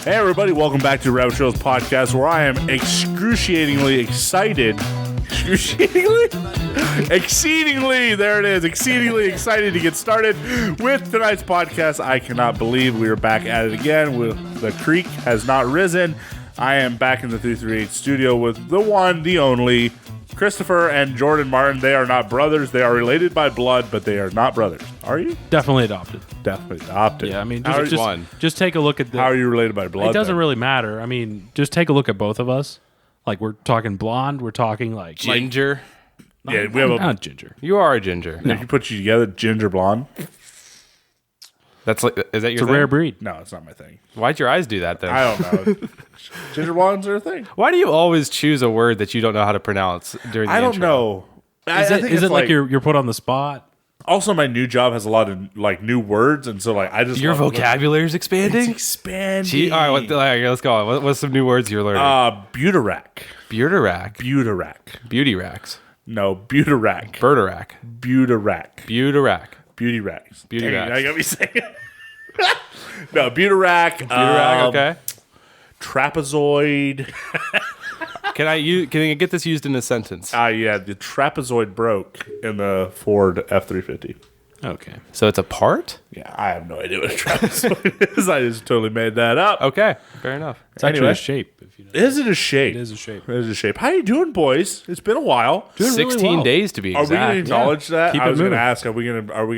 Hey everybody, welcome back to Rabbit Trails Podcast, where I am excruciatingly excited. Exceedingly, there it is, exceedingly excited to get started with tonight's podcast. I cannot believe we are back at it again. The creek has not risen. I am back in the 338 studio with the one, the only, Christopher and Jordan Martin. They are not brothers. They are related by blood, but they are not brothers. Are you? Definitely adopted. Definitely adopted. Yeah, I mean, Just take a look at the... How are you related by blood? It doesn't then? really matter. I mean, just take a look at both of us. Like, we're talking blonde. We're talking, like... ginger. Yeah, we have a... Not ginger. You are a ginger. If you put you together, ginger blonde. That's like, is that your It's a thing? rare breed. No, it's not my thing. Why'd your eyes do that then? I don't know. Ginger blondes are a thing. Why do you always choose a word that you don't know how to pronounce during the I don't intro? know. Is it like you're put on the spot? Also, my new job has a lot of like new words, and so like I just Your vocabulary is It's expanding? expanding. All right, let's go. What's some new words you're learning? Butarack. Butarack. Butarack. Beauty racks. No, butarack. Butarack. Butarack. Butarack. Beauty racks. Beauty Dang, racks. now you got me saying it. No, butarack. Butarack, okay. Trapezoid. Can I get this used in a sentence? Yeah, the trapezoid broke in the Ford F-350. Okay. So it's a part? Yeah, I have no idea what a trapezoid is. I just totally made that up. Okay, fair enough. It's actually Anyway. a shape. If you know. Is it a shape? It is a shape. It is a shape. How you doing, boys? It's been a while. Doing really 16 well. days to be Are exact. we going to acknowledge that? Keep I it was going to moving. ask. Are we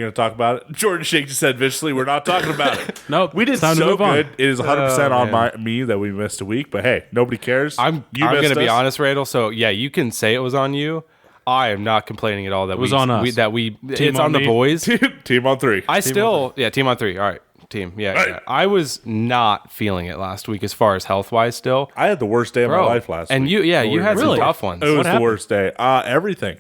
going to talk about it? Jordan shakes his head viciously. We're not talking about it. Nope. We did It's time to so move on. good. It is 100% on man. me that we missed a week. But hey, nobody cares. I'm You going missed to be us. honest, Randall. So yeah, you can say it was on you. I am not complaining at all that it was on us. It's on on the me. boys. Team on three. Team on three. All right, team. Yeah, Right. yeah. I was not feeling it last week as far as health wise. Still, I had the worst day of my life last and week. you had some Really? tough ones. It was the happened? worst day. Everything.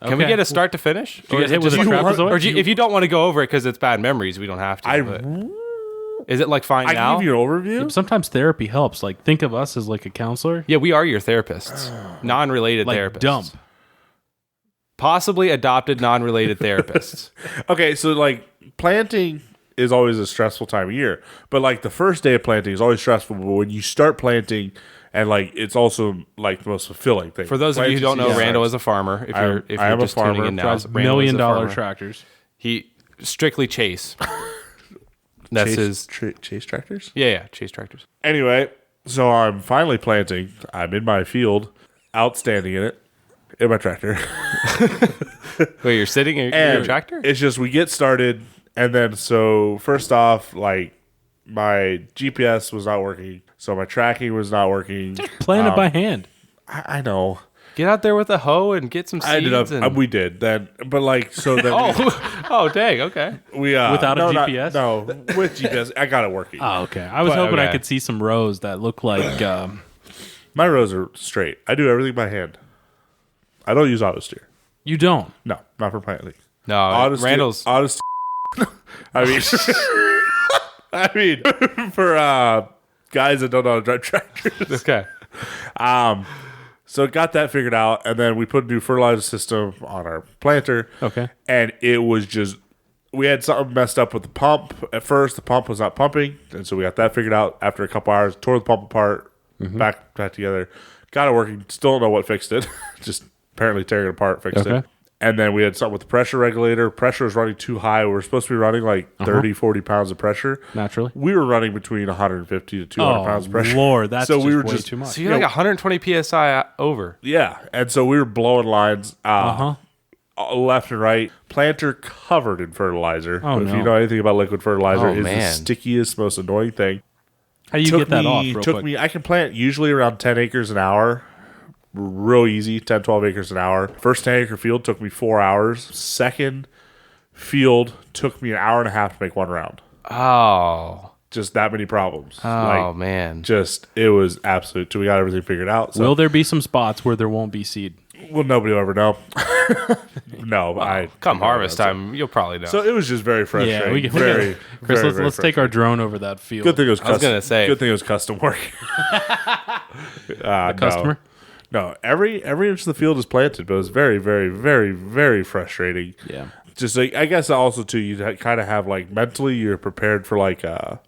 Can we Okay. get a start to finish? Did you get hit with a you want- trapezoid? Or if you don't want to go over it because it's bad memories, we don't have to. but is it like fine I now? can give you an overview. Sometimes therapy helps. Like, think of us as like a counselor. Yeah, we are your therapists, non-related Like therapists. dump. Possibly adopted non-related therapists. Okay, so like planting is always a stressful time of year, but like the first day of planting is always stressful. But when you start planting, and like it's also like the most fulfilling thing. For those of you who don't know, Planting Randall season is a farmer. If I am- you're if I you're am a just tuning farmer. in now, Drives Randall is a $1 million farmer. tractors. He strictly Chase. That's Chase, his. chase tractors. Yeah, Chase tractors. Anyway, so I'm finally planting. I'm in my field, outstanding in it, in my tractor. Wait, you're sitting in And your tractor? It's just we get started, and then so first off, like my GPS was not working, so my tracking was not working. Playing it by hand. I know. Get out there with a hoe and get some seeds. I ended up. and... We did then, but like so then. oh, dang. Okay. we Without a no, not- GPS? no, with GPS, I got it working. Oh, okay. I was But- hoping I okay. could see some rows that look like. My rows are straight. I do everything by hand. I don't use auto steer. You don't. No, not for planting. No, Auto steer- Randall's. auto steer. I mean, I mean, for guys that don't know how to drive tractors. Okay. So got that figured out, and then we put a new fertilizer system on our planter. Okay. And it was just, we had something messed up with the pump. At first, the pump was not pumping, and so we got that figured out. After a couple hours, tore the pump apart, back together, got it working. Still don't know what fixed it. Just apparently tearing it apart fixed Okay. it. And then we had something with the pressure regulator. Pressure was running too high. We were supposed to be running like 30, 40 pounds of pressure. Naturally. We were running between 150 to 200 pounds of pressure. Lord, that's so just we were way just too much. So you're like 120 psi over. Yeah, and so we were blowing lines left and right. Planter covered in fertilizer. Oh, If no. you know anything about liquid fertilizer, Oh, it's the man. stickiest, most annoying thing. How do you get that off real quick? I can plant usually around 10 acres an hour. Real easy, 10, 12 acres an hour. First 10 acre field took me 4 hours. Second field took me an hour and a half to make one round. Oh. Just that many problems. Oh, man. Just, it was absolute. So we got everything figured out. So, Will there be some spots where there won't be seed? well, nobody will ever know. No, I Come harvest time, you'll probably know. So it was just very frustrating. Yeah, we can. very, Chris, very, let's take our drone over that field. Good thing it was. I was gonna say. Good thing it was custom work. Customer. No, every inch of the field is planted, but it was very, very, very, very frustrating. Yeah. Just like, I guess also too, you kind of have like mentally you're prepared for like a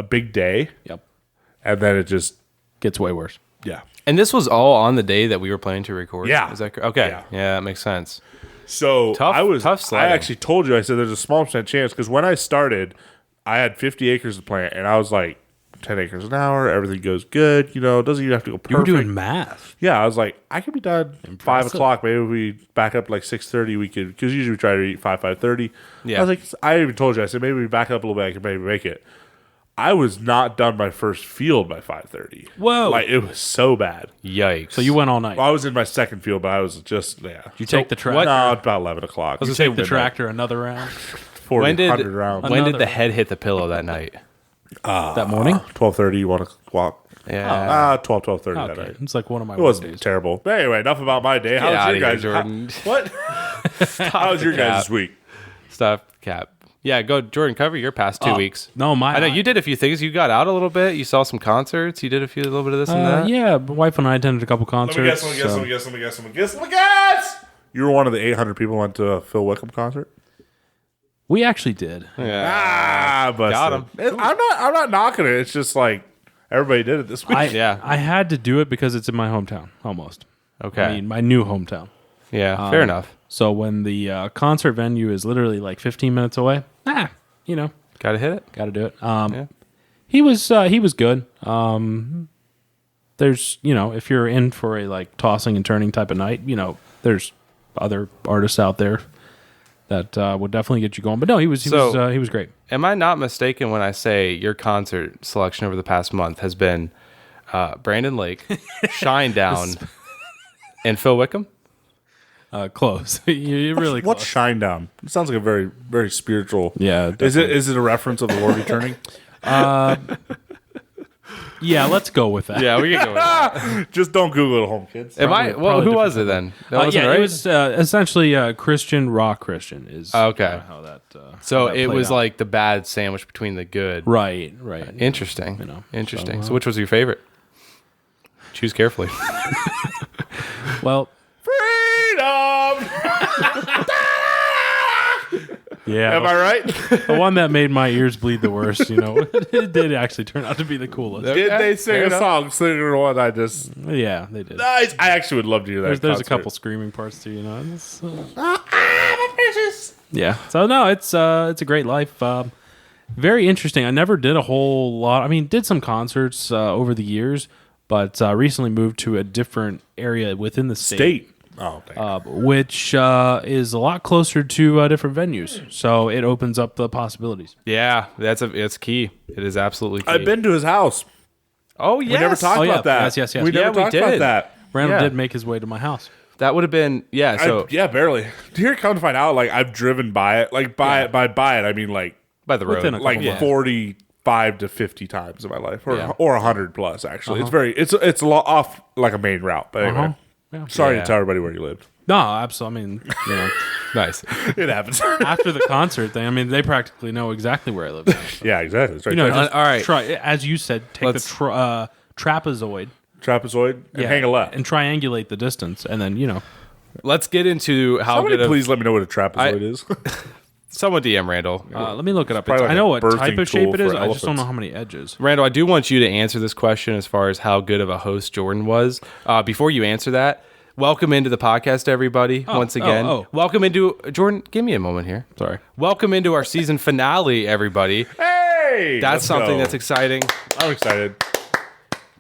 big day. Yep. and then it just Gets way worse. yeah. And this was all on the day that we were planning to record. Yeah. Is that okay? Yeah. Yeah, that makes sense. So Tough I sledding. actually told you, I said there's a small percent chance because when I started, I had 50 acres to plant, and I was like 10 acres an hour. Everything goes good. You know, it doesn't even have to go perfect. You were doing math. Yeah, I was like, I could be done 5 o'clock. Maybe if we back up like 6:30. We could, because usually we try to eat 5:30. Yeah. I was like, I even told you, I said maybe we back up a little bit. I could maybe make it. I was not done my first field by 5:30. Whoa. Like it was so bad. Yikes. So you went all night. Well, I was in my second field, but I was just You take the tractor. No, about 11 o'clock. was You gonna take the tractor another round 40, when did 100 rounds. when did Another- the head hit the pillow that night? that morning. 12:30. You want to walk? Yeah. 12:30 that Okay, night. it's like one of my It wasn't days. terrible. But anyway, enough about my day. How was outta your here, guys? Jordan. What? How was your guys' week? Stop cap. Yeah, go Jordan. Cover your past 2 weeks. No, my I know you did a few things. You got out a little bit. You saw some concerts. You did a little bit of this and that. Yeah, my wife and I attended a couple concerts. Let me guess. You were one of the 800 people who went to a Phil Wickham concert? We actually did. Yeah. But Got him. I'm not knocking it. It's just like everybody did it this week. Yeah. I had to do it because it's in my hometown, almost. Okay. I mean, my new hometown. Yeah. Fair enough. So when the concert venue is literally like 15 minutes away, you know, Got to hit it. got to do it. Yeah. He was good. There's, you know, if you're in for a like tossing and turning type of night, you know, there's other artists out there that would definitely get you going. But no, he was great. Am I not mistaken when I say your concert selection over the past month has been Brandon Lake, Shinedown, and Phil Wickham? Close. You're really What's close. Shinedown? It sounds like a very, very spiritual. Yeah, Is it a reference of the Lord returning? Yeah, let's go with that. Yeah, we can go with that. Just don't Google it at home, kids. Am I? Well, probably who was it then? That wasn't yeah, right? it was essentially Christian rock Christian is Okay. how that. So how that it played was out. like the bad sandwich between the good. right. Interesting. You know, Interesting. so, So which was your favorite? Choose carefully. Well, Freedom! yeah, Am I right? the one that made my ears bleed the worst. You know, it did actually turn out to be the coolest. Did they sing fair a enough. song similar to what I just... Yeah, they did. Nice. I actually would love to hear that. There's a concert. couple screaming parts too. You know. It's, yeah. So no, it's a great life. Very interesting. I never did a whole lot. I mean, did some concerts over the years, but recently moved to a different area within the State. Oh, thank you. which is a lot closer to different venues. So it opens up the possibilities. Yeah, it's key. It is absolutely key. I've been to his house. Oh yes. We never talked Oh, yeah. about that. Yes. We never Yeah, we talked about did. that. Randall Yeah. did make his way to my house. That would have been So Yeah, barely. Here, come to find out, like I've driven by it. Like by it, I mean like by the road. Within a like couple 45 to 50 times in my life, or Yeah. 100 plus. Actually, it's a lot off like a main route. But anyway, Yeah. sorry Yeah. to tell everybody where you lived. No, absolutely. I mean, you know, Nice. It happens. after the concert thing, I mean, they practically know exactly where I live. Now. Yeah, exactly. It's right You know, there. just all right. try, as you said, take Let's- the trapezoid Trapezoid and hang a left. and triangulate the distance, and then you know. Let's get into how Somebody good of please let me know what a trapezoid is. someone DM Randall. Let me look it up. probably I like know a what birthing type of tool shape it is. for I just don't know elephants. how many edges. Randall, I do want you to answer this question as far as how good of a host Jordan was. Before you answer that, welcome into the podcast, everybody. Once again, welcome into Jordan. Give me a moment here. Sorry. Welcome into our season finale, everybody. Hey, That's let's something go. that's exciting. I'm excited.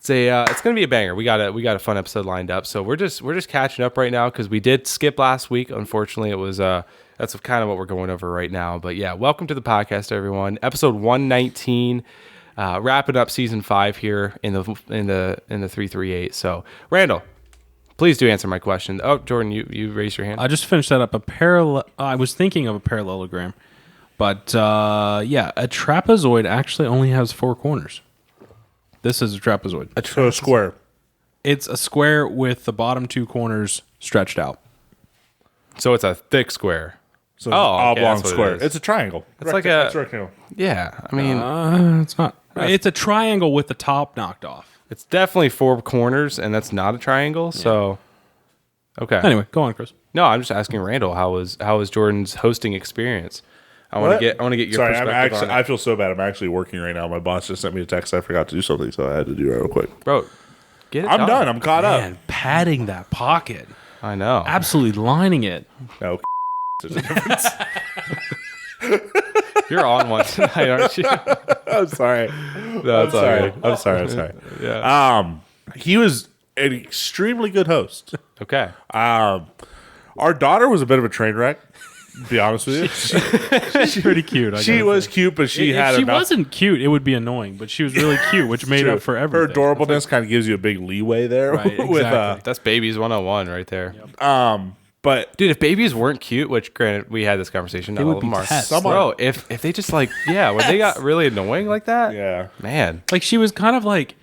It's gonna be a banger. We got a fun episode lined up. So we're just catching up right now because we did skip last week. Unfortunately, it was that's kind of what we're going over right now. But yeah, welcome to the podcast, everyone. Episode 119, wrapping up season 5 here in the 338. So Randall, please do answer my question. Oh, Jordan, you raised your hand. I just finished that up. I was thinking of a parallelogram, but yeah, a trapezoid actually only has 4 corners. This is a trapezoid. So a square. It's a square with the bottom 2 corners stretched out. So it's a thick square. So Oh, okay, oblong that's what it square. is. It's a triangle. It's like a- It's rectangle. Yeah, I mean, It's not. It's a triangle with the top knocked off. it's definitely 4 corners, and that's not a triangle. So, okay. Anyway, go on, Chris. No, I'm just asking Randall how was Jordan's hosting experience. I want to get your Sorry, I'm perspective actually. on it. I feel so bad. I'm actually working right now. My boss just sent me a text. I forgot to do something, so I had to do it real quick. Bro, get it I'm done. I'm caught up. Man, padding that pocket, I know. absolutely lining it. No, there's a difference. You're on one tonight, aren't you? I'm sorry. No, it's all right. I'm sorry. Yeah. He was an extremely good host. Okay. Our daughter was a bit of a train wreck. To be honest with you, She's pretty cute. she was cute, but she If had she enough. wasn't cute, it would be annoying. But she was really cute, which made up for everything. Her adorableness kind of gives you a big leeway there. Right, with exactly. That's Babies 101 right there. but Dude, if babies weren't cute, which granted we had this conversation, not would all of them be are. pests. Bro, if they just like when they got really annoying like that, yeah, man. Like she was kind of like,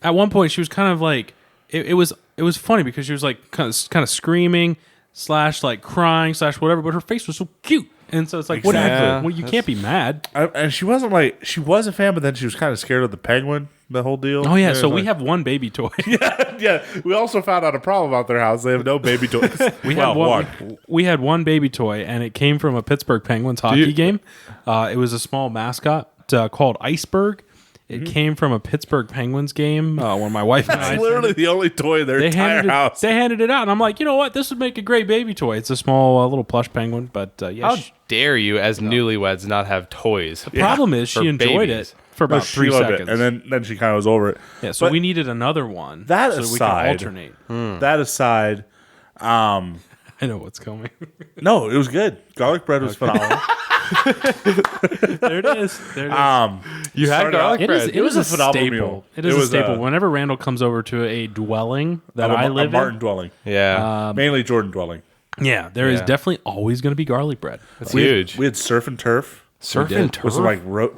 at one point she was kind of like, it was funny because she was like kind of screaming / like crying / whatever, but her face was so cute. And so it's like, Exactly. well, you can't be mad. and she wasn't like she was a fan, but then she was kind of scared of the penguin. The whole deal. Oh yeah, It so was we like- have one baby toy. yeah. We also found out a problem about their house. They have no baby toys. We well, had one. We had one baby toy, and it came from a Pittsburgh Penguins hockey game. It was a small mascot called Iceberg. It came from a Pittsburgh Penguins game when my wife and I. It's literally the only toy in their entire house. They handed it out, and I'm like, you know what? This would make a great baby toy. It's a small little plush penguin, but yeah. How dare you, as newlyweds, not have toys? The problem is for she enjoyed babies. it for No, about she 3 loved seconds, it. And then she kind of was over it. yeah. So But we needed another one. that so aside- we can alternate. that aside, I know what's coming. no, it was good. Garlic bread was phenomenal. There it is. There it is. You had Started garlic out- bread. It was a phenomenal staple. meal. It is It a was, staple. Whenever Randall comes over to a dwelling that I a live Martin in, dwelling. yeah, Mainly Jordan dwelling. yeah, there is Yeah. definitely always going to be garlic bread. it's huge. We had surf and turf. Surf and turf. Was it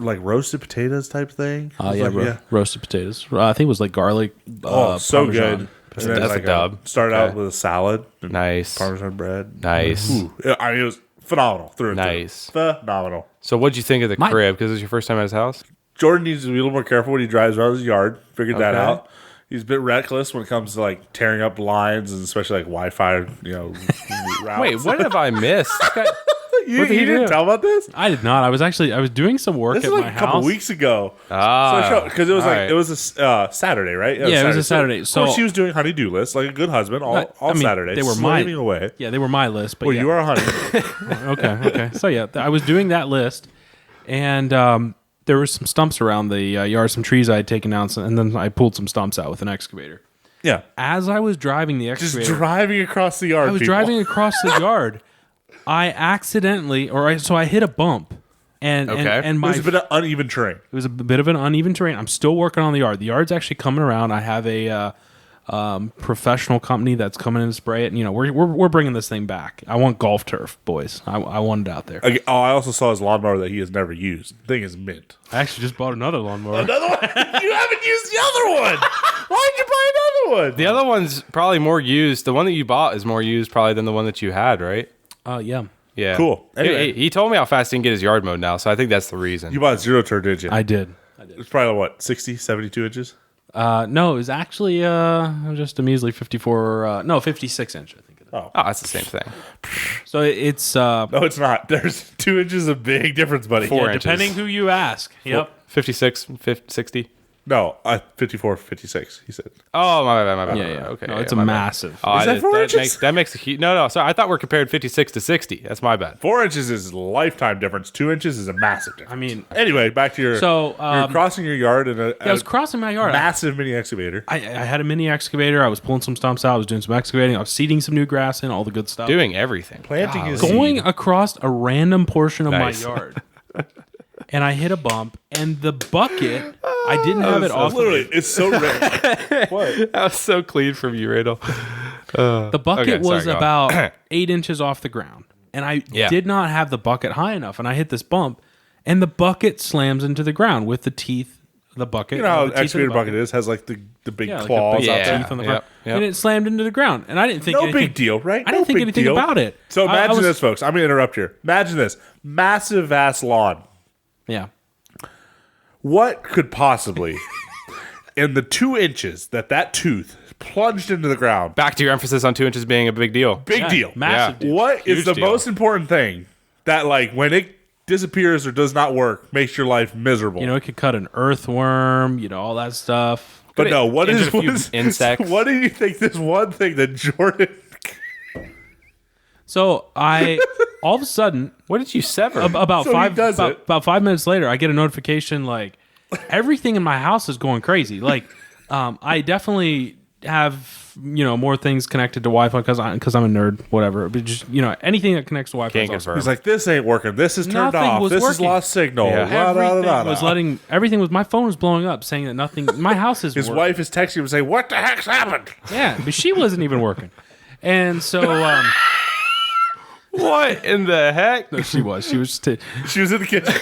like roasted potatoes type thing? It was Yeah, like, roasted potatoes. I think it was like garlic. Oh, so Parmesan. good. That's a dub. Started out Okay. with a salad. And Nice. Parmesan bread. Nice. Ooh, I mean, it was phenomenal. Through and Nice. through. Phenomenal. So, what'd you think of the My- crib? Because it was your first time at his house. Jordan needs to be a little more careful when he drives around his yard. Figured that Okay. out. He's a bit reckless when it comes to like tearing up lines and especially like Wi-Fi, routes. Wait, what have I missed? This guy- you, what did he you didn't do? tell about this? I did not. I was doing some work This at is like my a couple house. weeks ago. Ah, Because it was all like right. it was a Saturday, right? Yeah, it was a Saturday. of So- course, she was doing honey-do lists like a good husband all I mean, Saturday. they were slaving away. Yeah, they were my list. But Well, yeah. you are a honey. Okay. So yeah, I was doing that list, and there were some stumps around the yard, some trees I had taken down, and then I pulled some stumps out with an excavator. Yeah, As I was driving the just excavator, driving across the yard. I was people. driving across the yard. I accidentally, so I hit a bump, and Okay. and It my was a bit of uneven terrain. it was a bit of an uneven terrain. I'm still working on the yard. The yard's actually coming around. I have a professional company that's coming in to spray it. And, you know, we're bringing this thing back. I want golf turf, boys. I want it out there. Okay, I also saw his lawnmower that he has never used. The thing is mint. I actually just bought another lawnmower. Another one? You haven't used the other one. Why'd you buy another one? The other one's probably more used. The one that you bought is more used probably than the one that you had, right? Yeah, Yeah. Cool. Anyway. He told me how fast he can get his yard mowed now, so I think that's the reason. You bought zero turn, did you? I did. It's probably what, 60, 72 inches? No, it was actually just a measly 56 inch. I think it is. Oh, that's the same thing. So it's No, it's not. There's 2 inches of big difference, buddy. 4 yeah, inches. depending who you ask. Yep. 56, 60. No, 54, 56, he said. Oh, my bad. Yeah. Okay. No, it's my a bad. massive. Oh, Is that 4 inches? that makes a huge. No. Sorry, I thought we're compared 56 to 60. That's my bad. 4 inches is a lifetime difference. 2 inches is a massive difference. I mean, Anyway, back to your. So, you're crossing your yard in I was crossing my yard. massive mini excavator. I had a mini excavator. I was pulling some stumps out. I was doing some excavating. I was seeding some new grass in, all the good stuff. Doing everything. Planting his Going seed. across a random portion of Nice. my yard. And I hit a bump, and the bucket, I didn't have it off. Literally, it's so rare. What? That was so clean from you, Randall. The bucket Okay, sorry, was go on. about 8 inches off the ground. And I Yeah. did not have the bucket high enough. And I hit this bump, and the bucket slams into the ground with the teeth. The bucket. You know how the an teeth of the excavator bucket is? Has like the big Yeah, like the claws big out Yeah. there. teeth on the Yep, front. yep. And it slammed into the ground. And I didn't think No anything. big deal, right? I No didn't think big anything deal. about it. So I imagine was- this, folks. I'm going to interrupt here. Imagine this. Massive, vast lawn. Yeah. What could possibly, in the 2 inches that tooth plunged into the ground, Back to your emphasis on 2 inches being a big deal. big Yeah, deal. massive Yeah. deal. What is Huge the deal. most important thing that, like, when it disappears or does not work, makes your life miserable. You know, it could cut an earthworm, you know, all that stuff. but no, what injure is a few what is- insects. What do you think this one thing that Jordan? So I, all of a sudden, What did you sever? about So he five does it. about 5 minutes later, I get a notification like everything in my house is going crazy. Like, I definitely have, you know, more things connected to Wi-Fi because I'm a nerd, whatever. But just, you know, anything that connects to Wi-Fi Can't is awesome. confirm. He's like, this ain't working. This is turned Nothing off. was This is working. lost signal. Yeah. La, da, da, Everything da, da. was everything was, my phone was blowing up saying that nothing, my house is His working. wife is texting him and saying, "What the heck's happened?" Yeah, but she wasn't even working. And so, What in the heck? no, she was just, the She was in the kitchen.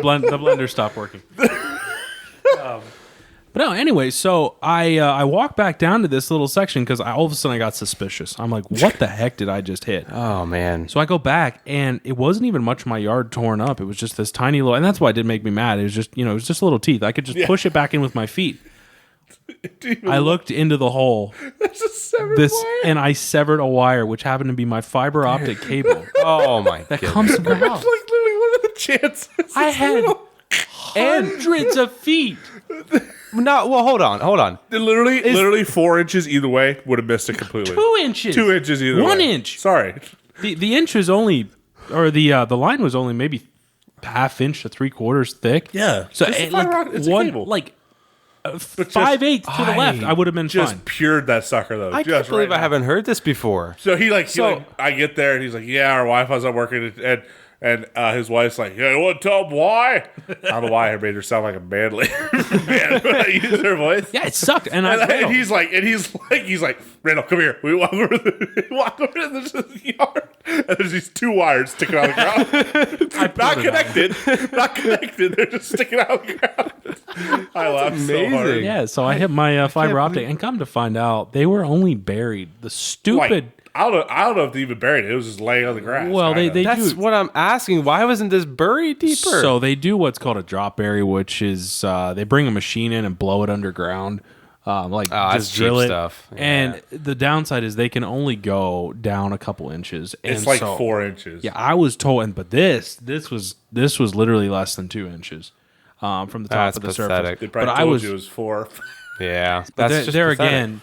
blender stopped working. But no, anyway, so I walk back down to this little section because all of a sudden I got suspicious. I'm like, what the heck did I just hit? Oh man. So I go back, and it wasn't even much of my yard torn up. It was just this tiny little, and that's why it did make me mad. It was just, you know, it was just little teeth. I could just push it back in with my feet. I looked into the hole, That's a severed wire. and I severed a wire, which happened to be my fiber optic cable Oh my that goodness. comes to my house. Like literally, what are the chances? I had hundreds of feet. No, well, hold on. Literally 4 inches either way would have missed it completely. 2 inches. 2 inches either way. 1 inch. Sorry. The inch was only, or the line was only maybe ½ inch to 3/4 thick. Yeah. So It's a it, fiber like optic- it's a one, cable. like But 5/8 to the left, I would have been just fine. pured that sucker though. I can't just believe right I now. haven't heard this before. So So- I get there and he's like, "Yeah, our Wi-Fi's not working," and his wife's like, "Yeah, you want to tell him why?" I don't know why I made her sound like a manly man when I used her voice. Yeah, it sucked. And And I he's like, Randall, come here. We walk over the yard, and there's these 2 wires sticking out of the ground. Not connected. They're just sticking out of the ground. I laughed so hard. amazing. yeah, so I hit my fiber optic, and come to find out, they were only buried. The stupid. Like, I don't know if they even buried it. It was just laying on the grass. Well, they That's do. what I'm asking. Why wasn't this buried deeper? So they do what's called a drop bury, which is they bring a machine in and blow it underground, that's just drill cheap it. stuff. Yeah. And the downside is they can only go down a couple inches. And It's like so, 4 inches. Yeah, I was told, but this was literally less than 2 inches from the top That's of the pathetic. surface. They probably But I told was you it was 4. yeah, that's there, just there pathetic. again.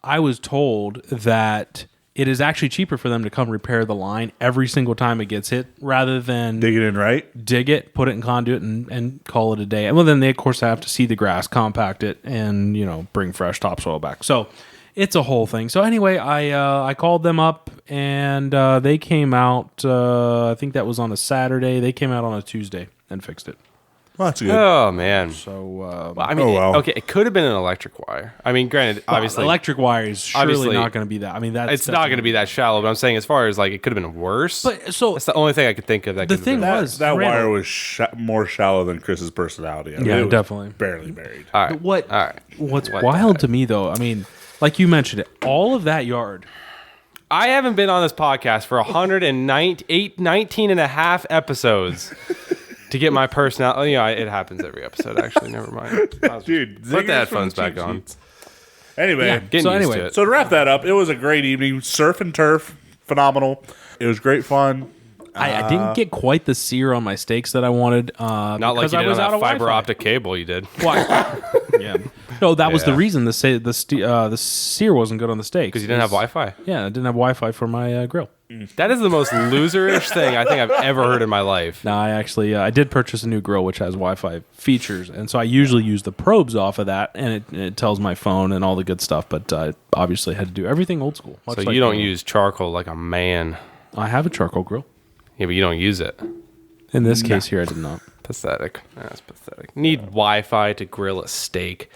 I was told that it is actually cheaper for them to come repair the line every single time it gets hit, rather than Dig it in, right? dig it, put it in conduit, and call it a day. And well, then they of course have to seed the grass, compact it, and bring fresh topsoil back. So it's a whole thing. So anyway, I called them up, and they came out. I think that was on a Saturday. They came out on a Tuesday and fixed it. Well, that's good. Oh man. So Well, I mean, Oh, well. okay, it could have been an electric wire. I mean, granted, obviously, electric wire is surely obviously, not going to be that. I mean, it's not going to be that shallow. But I'm saying, as far as like, it could have been worse. But so that's the only thing I could think of. That The could have thing been was- That Randall. wire was more shallow than Chris's personality. I mean, Yeah, it was definitely. barely buried. all right. What? All right. What's What the wild to me though, I mean, like you mentioned it, all of that yard. I haven't been on this podcast for 19 and a half episodes to get my personality. It happens every episode, actually. Never mind. Dude, Put zingers the from headphones back cheap on. sheets. Anyway, Yeah. Getting So used anyway, to it. so to wrap that up, it was a great evening. Surf and turf, phenomenal. It was great fun. I didn't get quite the sear on my steaks that I wanted. Not like because you I did was on out that of fiber Wi-Fi. optic cable you did. Yeah. No, that was the Yeah. reason the sear wasn't good on the steaks. Because you didn't have Wi-Fi. Yeah, I didn't have Wi-Fi for my grill. That is the most loserish thing I think I've ever heard in my life. No, I actually I did purchase a new grill which has Wi-Fi features, and so I usually use the probes off of that, and it tells my phone and all the good stuff. But I obviously had to do everything old school. much So like you don't the- use charcoal like a man. I have a charcoal grill. Yeah, but you don't use it. In this case here, I did not. Pathetic. That's pathetic. Need Wi-Fi to grill a steak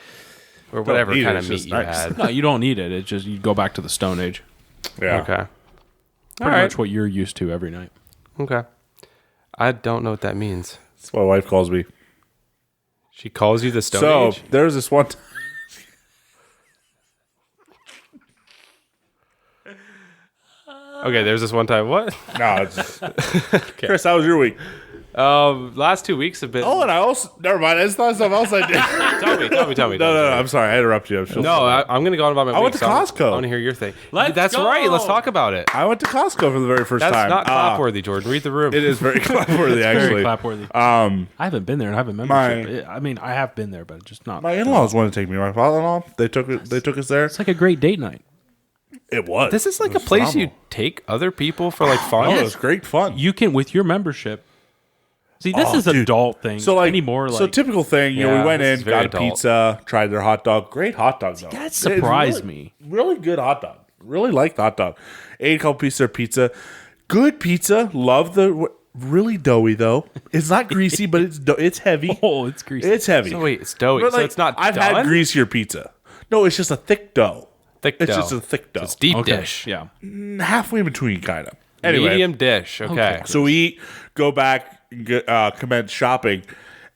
or whatever need it, kind it's of meat just you nice. had. No, you don't need it. It's just you go back to the Stone Age. Yeah. Okay. All Pretty right. much what you're used to every night. Okay. I don't know what that means. That's what my wife calls me. She calls you the Stone So Age? there's this one. Okay, there's this one time. What? No, it's Chris, how was your week? Last 2 weeks have been. Oh, and I also never mind. That's not something else I did. Tell me. No. I'm sorry. I interrupted you. I'm so No, sorry. I'm gonna go on about my. I went week, to so Costco. I want to hear your thing. Let's That's go. right. Let's talk about it. I went to Costco for the very first That's time. not clapworthy, Jordan. Read the room. It is very clapworthy, actually. Very clapworthy. I haven't been there and I have a membership. I mean, I have been there, but just not. My in-laws wanted to take me. My father-in-law. They took us there. It's like a great date night. It was. This is like It a was place you phenomenal. take other people for like fun. Oh, it was great fun. You can with your membership. See, this is dude. adult thing. So like anymore. Like so typical thing. You know, Yeah, we went this is in, very got a adult. pizza, tried their hot dog. Great hot dog though. that It's surprised really- me. Really good hot dog. Really liked the hot dog. Ate a couple pieces of pizza. Good pizza. Love the really doughy though. It's not greasy, but it's heavy. Oh, it's greasy. It's heavy. So wait, it's doughy. But, So it's not. I've done? had greasier pizza. No, it's just a thick dough. Thick It's dough. just a thick dough. It's deep Okay. dish. Yeah. Halfway in between, kind of. Anyway, Medium dish. Okay. so we eat, go back, commence shopping,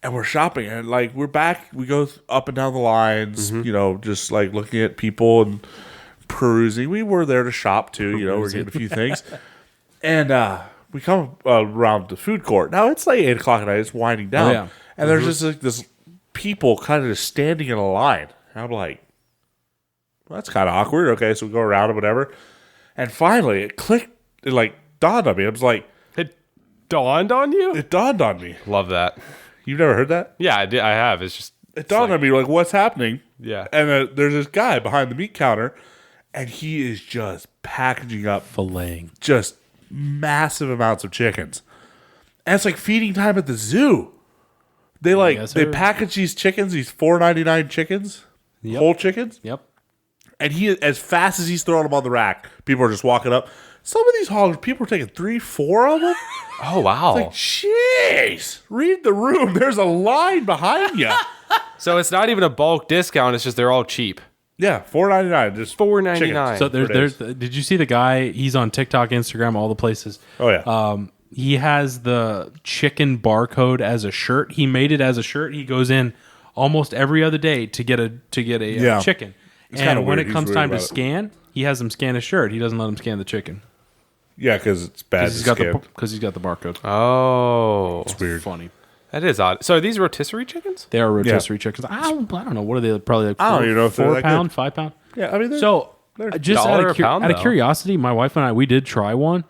and we're shopping, and like we're back. We go up and down the lines, you know, just like looking at people and perusing. We were there to shop too, you know. We're getting a few things, and we come around the food court. Now it's like 8 o'clock at night. It's winding down, yeah. and there's just like this people kind of just standing in a line. And I'm like, well, that's kind of awkward. Okay, so we go around and whatever, and finally it clicked. It like dawned on me. I was like, It dawned on you. it dawned on me. Love that. You've never heard that? Yeah, I did. I have. It's just. It dawned on me, like, what's happening? Yeah. And there's this guy behind the meat counter, and he is just packaging up Filleting. just massive amounts of chickens. And it's like feeding time at the zoo. They like Yes, they sir. package these chickens, these $4.99 chickens, whole chickens, Yep. and he as fast as he's throwing them on the rack, people are just walking up. Some of these haulers, people are taking 3, 4 of them. Oh wow. Like, jeez, read the room. There's a line behind you. So it's not even a bulk discount. It's just they're all cheap. Yeah, $4.99. Just $4.99. chickens. So for there's. days. Did you see the guy? He's on TikTok, Instagram, all the places. Oh yeah. He has the chicken barcode as a shirt. He made it as a shirt. He goes in almost every other day to get a Yeah. chicken. kinda And when weird. it He's comes weird time to about it. scan, he has them scan his shirt. He doesn't let him scan the chicken Yeah, because it's bad. because he's got the barcode. Oh, It's weird. Funny. that is odd. So are these rotisserie chickens? They are rotisserie chickens. I don't know. What are they? Probably like I don't even know if they're 4 that pound, 5 pound. Yeah, I mean, So they're just $1 out a of, pound, out of though. curiosity, my wife and I, we did try one.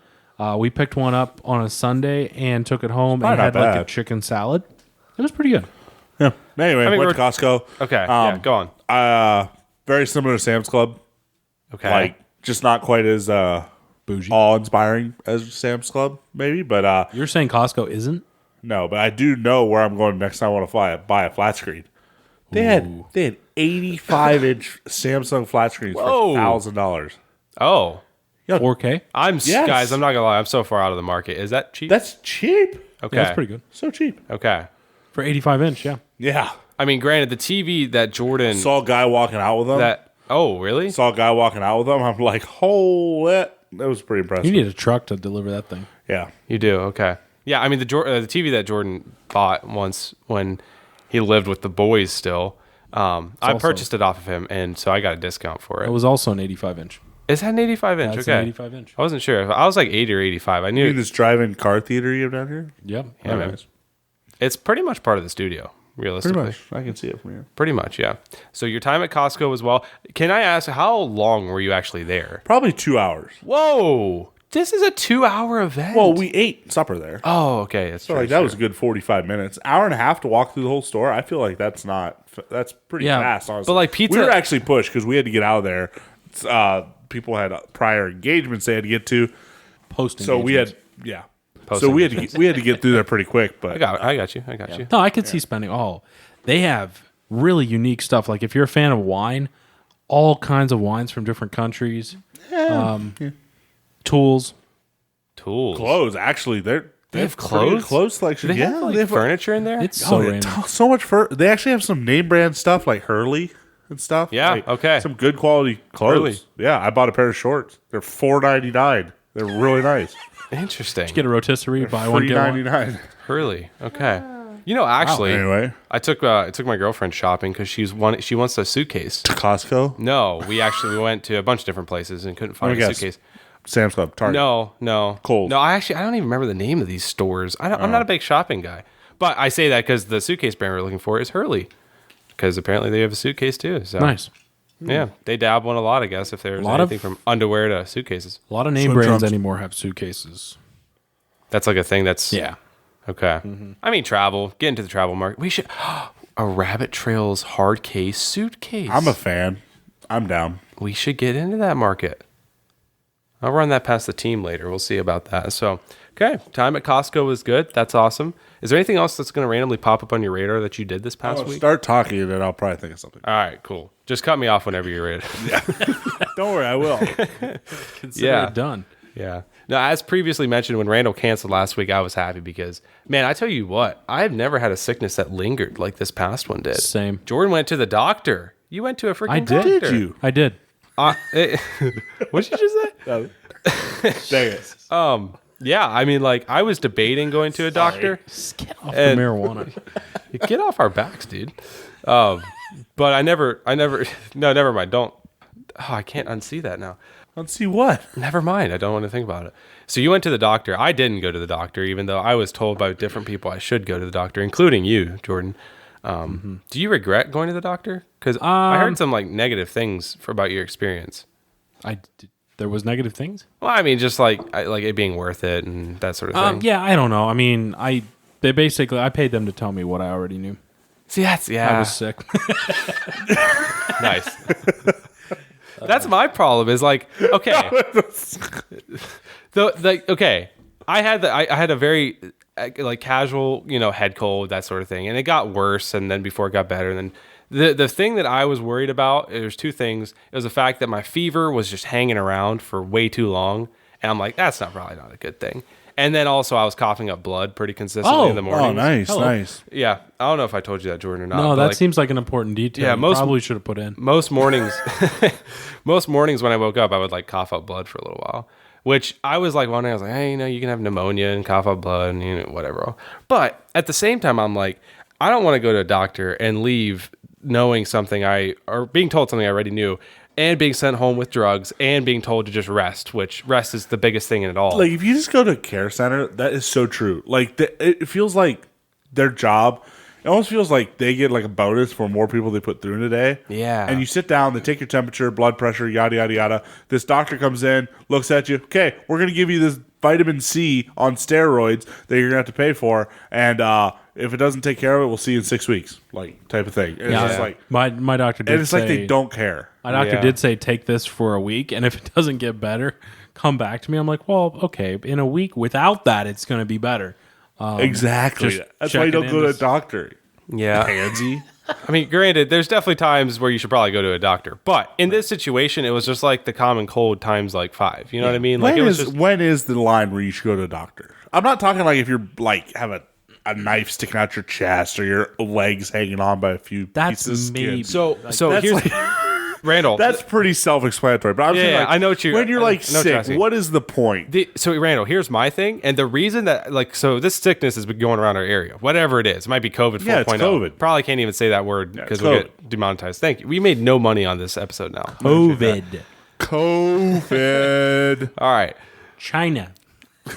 We picked one up on a Sunday and took it home and Probably had not like a bad. chicken salad. It was pretty good. yeah. Anyway, mean, went to Costco. Okay, yeah, go on. Very similar to Sam's Club. Okay. Like, just not quite as Bougie. awe-inspiring as Sam's Club, maybe. But You're saying Costco isn't? no, but I do know where I'm going next time I want to buy a flat screen. They had 85-inch Samsung flat screens Whoa. for $1,000. Oh, 4K? Yes. guys. I'm not gonna lie. I'm so far out of the market. Is that cheap? That's cheap. okay. Yeah, that's pretty good. So cheap. Okay. For 85 inch, yeah. Yeah. I mean, granted, the TV that Jordan Saw a guy walking out with them. that. Oh, really? Saw a guy walking out with them. I'm like, holy. That was pretty impressive. You need a truck to deliver that thing. Yeah. You do. Okay. Yeah. I mean, the TV that Jordan bought once when he lived with the boys still. I also- purchased it off of him, and so I got a discount for It it. was also an 85 inch. Is that an 85 inch? That's Okay. an 85 inch. I wasn't sure. I was like 80 or 85. I You knew mean this drive-in car theater you have down here? Yep. Yeah, man. It's pretty much part of the studio, realistically. I can see it from here. Pretty much, yeah. So your time at Costco as well. Can I ask, how long were you actually there? Probably 2 hours. Whoa! This is a 2-hour event. Well, we ate supper there. Oh, okay. That's So like that was a good 45 minutes. Hour and a half to walk through the whole store. I feel like that's pretty Yeah, fast, honestly. but, like, pizza- we were actually pushed because we had to get out of there. People had prior engagements they had to get to. Post So we had, yeah. So we had to get through there pretty quick. But I got you. I got you. No, I could see spending they have really unique stuff. Like if you're a fan of wine, all kinds of wines from different countries. Tools. Tools. clothes actually they have pretty clothes? good clothes selection. Do they have like they have furniture in there? It's so Oh, yeah, random. so much they actually have some name brand stuff like Hurley and stuff. Yeah, Like, okay. Some good quality clothes. Hurley. Yeah, I bought a pair of shorts. They're $4.99. They're really nice. Interesting. Get a rotisserie, buy one, get one. $3.99. Hurley. Okay. You know, actually, Anyway, I took my girlfriend shopping because she wants a suitcase. Costco. No, we went to a bunch of different places and couldn't find Let me a guess. suitcase. Sam's Club, Target. No. Kohl's. No, I don't even remember the name of these stores. I'm not a big shopping guy. But I say that because the suitcase brand we're looking for is Hurley. Because apparently they have a suitcase too. So. Nice. Yeah, they dabble in a lot, I guess, if there's lot of- anything from underwear to suitcases. A lot of name Swim brands trunks. anymore have suitcases. That's like a thing that's... Yeah. Okay. I mean, travel. Get into the travel market. We should... A Rabbit Trails hard case suitcase. I'm a fan. I'm down. We should get into that market. I'll run that past the team later. We'll see about that. So, okay. Time at Costco was good. That's awesome. Is there anything else that's going to randomly pop up on your radar that you did this past week? Start talking, and then I'll probably think of something. All right, cool. Just cut me off whenever you're ready. Don't worry, I will. Consider Yeah. it done. Yeah. Now, as previously mentioned, when Randall canceled last week, I was happy because, man, I tell you what, I have never had a sickness that lingered like this past one did. Same. Jordan went to the doctor. You went to a freaking I did. doctor. Did you? I did. What did you just say? Dang it. Yeah, I mean, like, I was debating going to a doctor. Just get off And- the marijuana. Get off our backs, dude. But I never, no, never mind. Don't, I can't unsee that now. Let's see what. Never mind. I don't want to think about it. So you went to the doctor. I didn't go to the doctor, even though I was told by different people I should go to the doctor, including you, Jordan. Do you regret going to the doctor? Because I heard some like negative things about your experience. There was negative things. Well, I mean, just like it being worth it and that sort of thing. Yeah, I don't know. I mean, I paid them to tell me what I already knew. See, that's I was sick. nice. That's my problem. Is like, okay, okay. I had a very like casual, head cold, that sort of thing, and it got worse, and then before it got better, and then the thing that I was worried about, there's two things. It was the fact that my fever was just hanging around for way too long, and I'm like, that's probably not a good thing. And then also I was coughing up blood pretty consistently in the morning. Oh, nice, Hello. nice. Yeah, I don't know if I told you that, Jordan, or not. No, but, that like, seems like an important detail. Yeah, You probably should have put in. most mornings when I woke up, I would like cough up blood for a little while, which I was like wondering. I was like, hey, you can have pneumonia and cough up blood and whatever. But at the same time, I'm like, I don't want to go to a doctor and leave knowing something or being told something I already knew, and being sent home with drugs, and being told to just rest, which rest is the biggest thing in it all. Like, if you just go to a care center, that is so true. Like, it feels like their job, it almost feels like they get like a bonus for more people they put through in a day. Yeah. And you sit down, they take your temperature, blood pressure, yada, yada, yada. This doctor comes in, looks at you. Okay, we're going to give you this vitamin C on steroids that you're going to have to pay for. And if it doesn't take care of it, we'll see you in 6 weeks, like, type of thing. And Yeah, it's just like, my doctor did and it's say, like they don't care. My doctor Yeah. did say take this for a week, and if it doesn't get better, come back to me. I'm like, well, okay, in a week without that, it's going to be better. Exactly. just That's why you don't checking go in to a to- doctor. yeah. Pansy. I mean, granted, there's definitely times where you should probably go to a doctor, but in this situation, it was just like the common cold times like 5. You know what I mean? Like When it was is just when is the line where you should go to a doctor? I'm not talking like if you're like have a knife sticking out your chest or your legs hanging on by a few That's pieces of skin. maybe. so. That's Here's like- Randall. That's pretty self-explanatory. But I'm saying, yeah, like, I know what you- when you're I like know what you're sick, asking. what is the point? So Randall, here's my thing, and the reason that so this sickness has been going around our area, whatever it is, it might be COVID 4.0. Yeah, it's COVID. Probably can't even say that word because it's we'll COVID. get demonetized. Thank you. We made no money on this episode now. COVID. COVID. All right. China.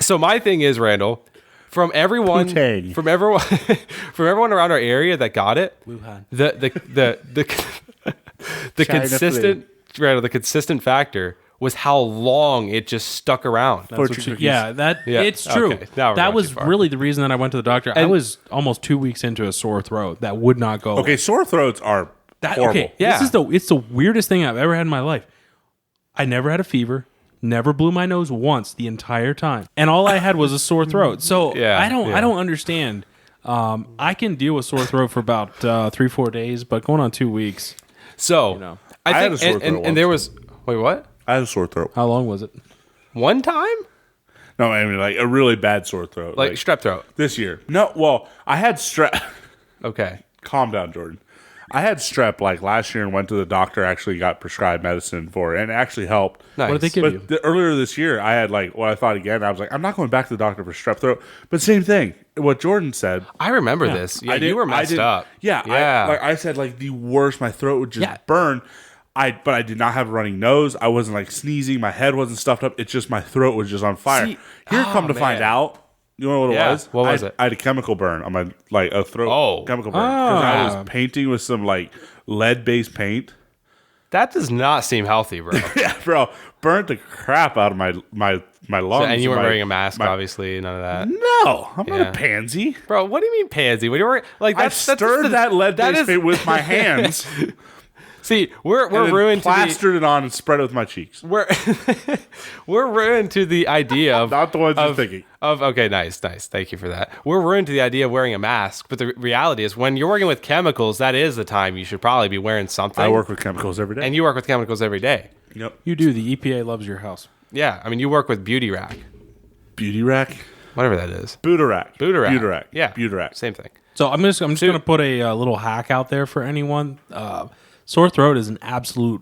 So my thing is, Randall, from everyone Putang. from everyone around our area that got it, Wuhan. the China consistent Randall, the consistent factor was how long it just stuck around. That's what Fortune you- cookies. yeah, Yeah, it's true. okay, now we're That going was too far. really the reason that I went to the doctor. I was almost 2 weeks into a sore throat that would not go. Okay, sore throats are horrible. Okay, Yeah. it's the weirdest thing I've ever had in my life. I never had a fever, never blew my nose once the entire time, and all I had was a sore throat. So Yeah, I yeah. don't understand. I can deal with sore throat for about 3-4 days, but going on 2 weeks. So know. I I had think a sore throat and there was wait, what? I had a sore throat. How long was it? One time? No, I mean like a really bad sore throat. Like strep throat. this year. No, well, I had strep. Okay. Calm down, Jordan. I had strep like last year and went to the doctor. Actually, got prescribed medicine for it, and it actually helped. Nice. What did they give you? But earlier this year, I had like what I thought again. I was like, I'm not going back to the doctor for strep throat. But same thing. What Jordan said. I remember this. Yeah, I did- you were I messed did- up. Yeah, Yeah. I said like the worst. My throat would just Yeah. burn. But I did not have a running nose. I wasn't like sneezing. My head wasn't stuffed up. It's just my throat was just on fire. See, Come to find out, you know what it Yeah, was? what was it? I had a chemical burn on my a throat chemical burn Ah. because I was painting with some like lead-based paint. That does not seem healthy, bro. Yeah, bro, burnt the crap out of my lungs. And you weren't my- wearing a mask, obviously, none of that. No, I'm not Yeah. a pansy. Bro, what do you mean pansy? What do you wearing? Like I that's stirred that lead-based paint with my hands. See, we're and then ruined to the plastered it on and spread it with my cheeks. we're we're ruined to the idea of Not the ones you're of, thinking. of okay, nice. Thank you for that. We're ruined to the idea of wearing a mask, but the reality is when you're working with chemicals, that is the time you should probably be wearing something. I work with chemicals every day. and you work with chemicals every day. Yep. You do. The EPA loves your house. Yeah, I mean you work with Beauty Rack, Beauty rack, whatever that is. Budarac, Budarac. Yeah, Budarac. Same thing. So I'm just going to put a little hack out there for anyone. Sore throat is an absolute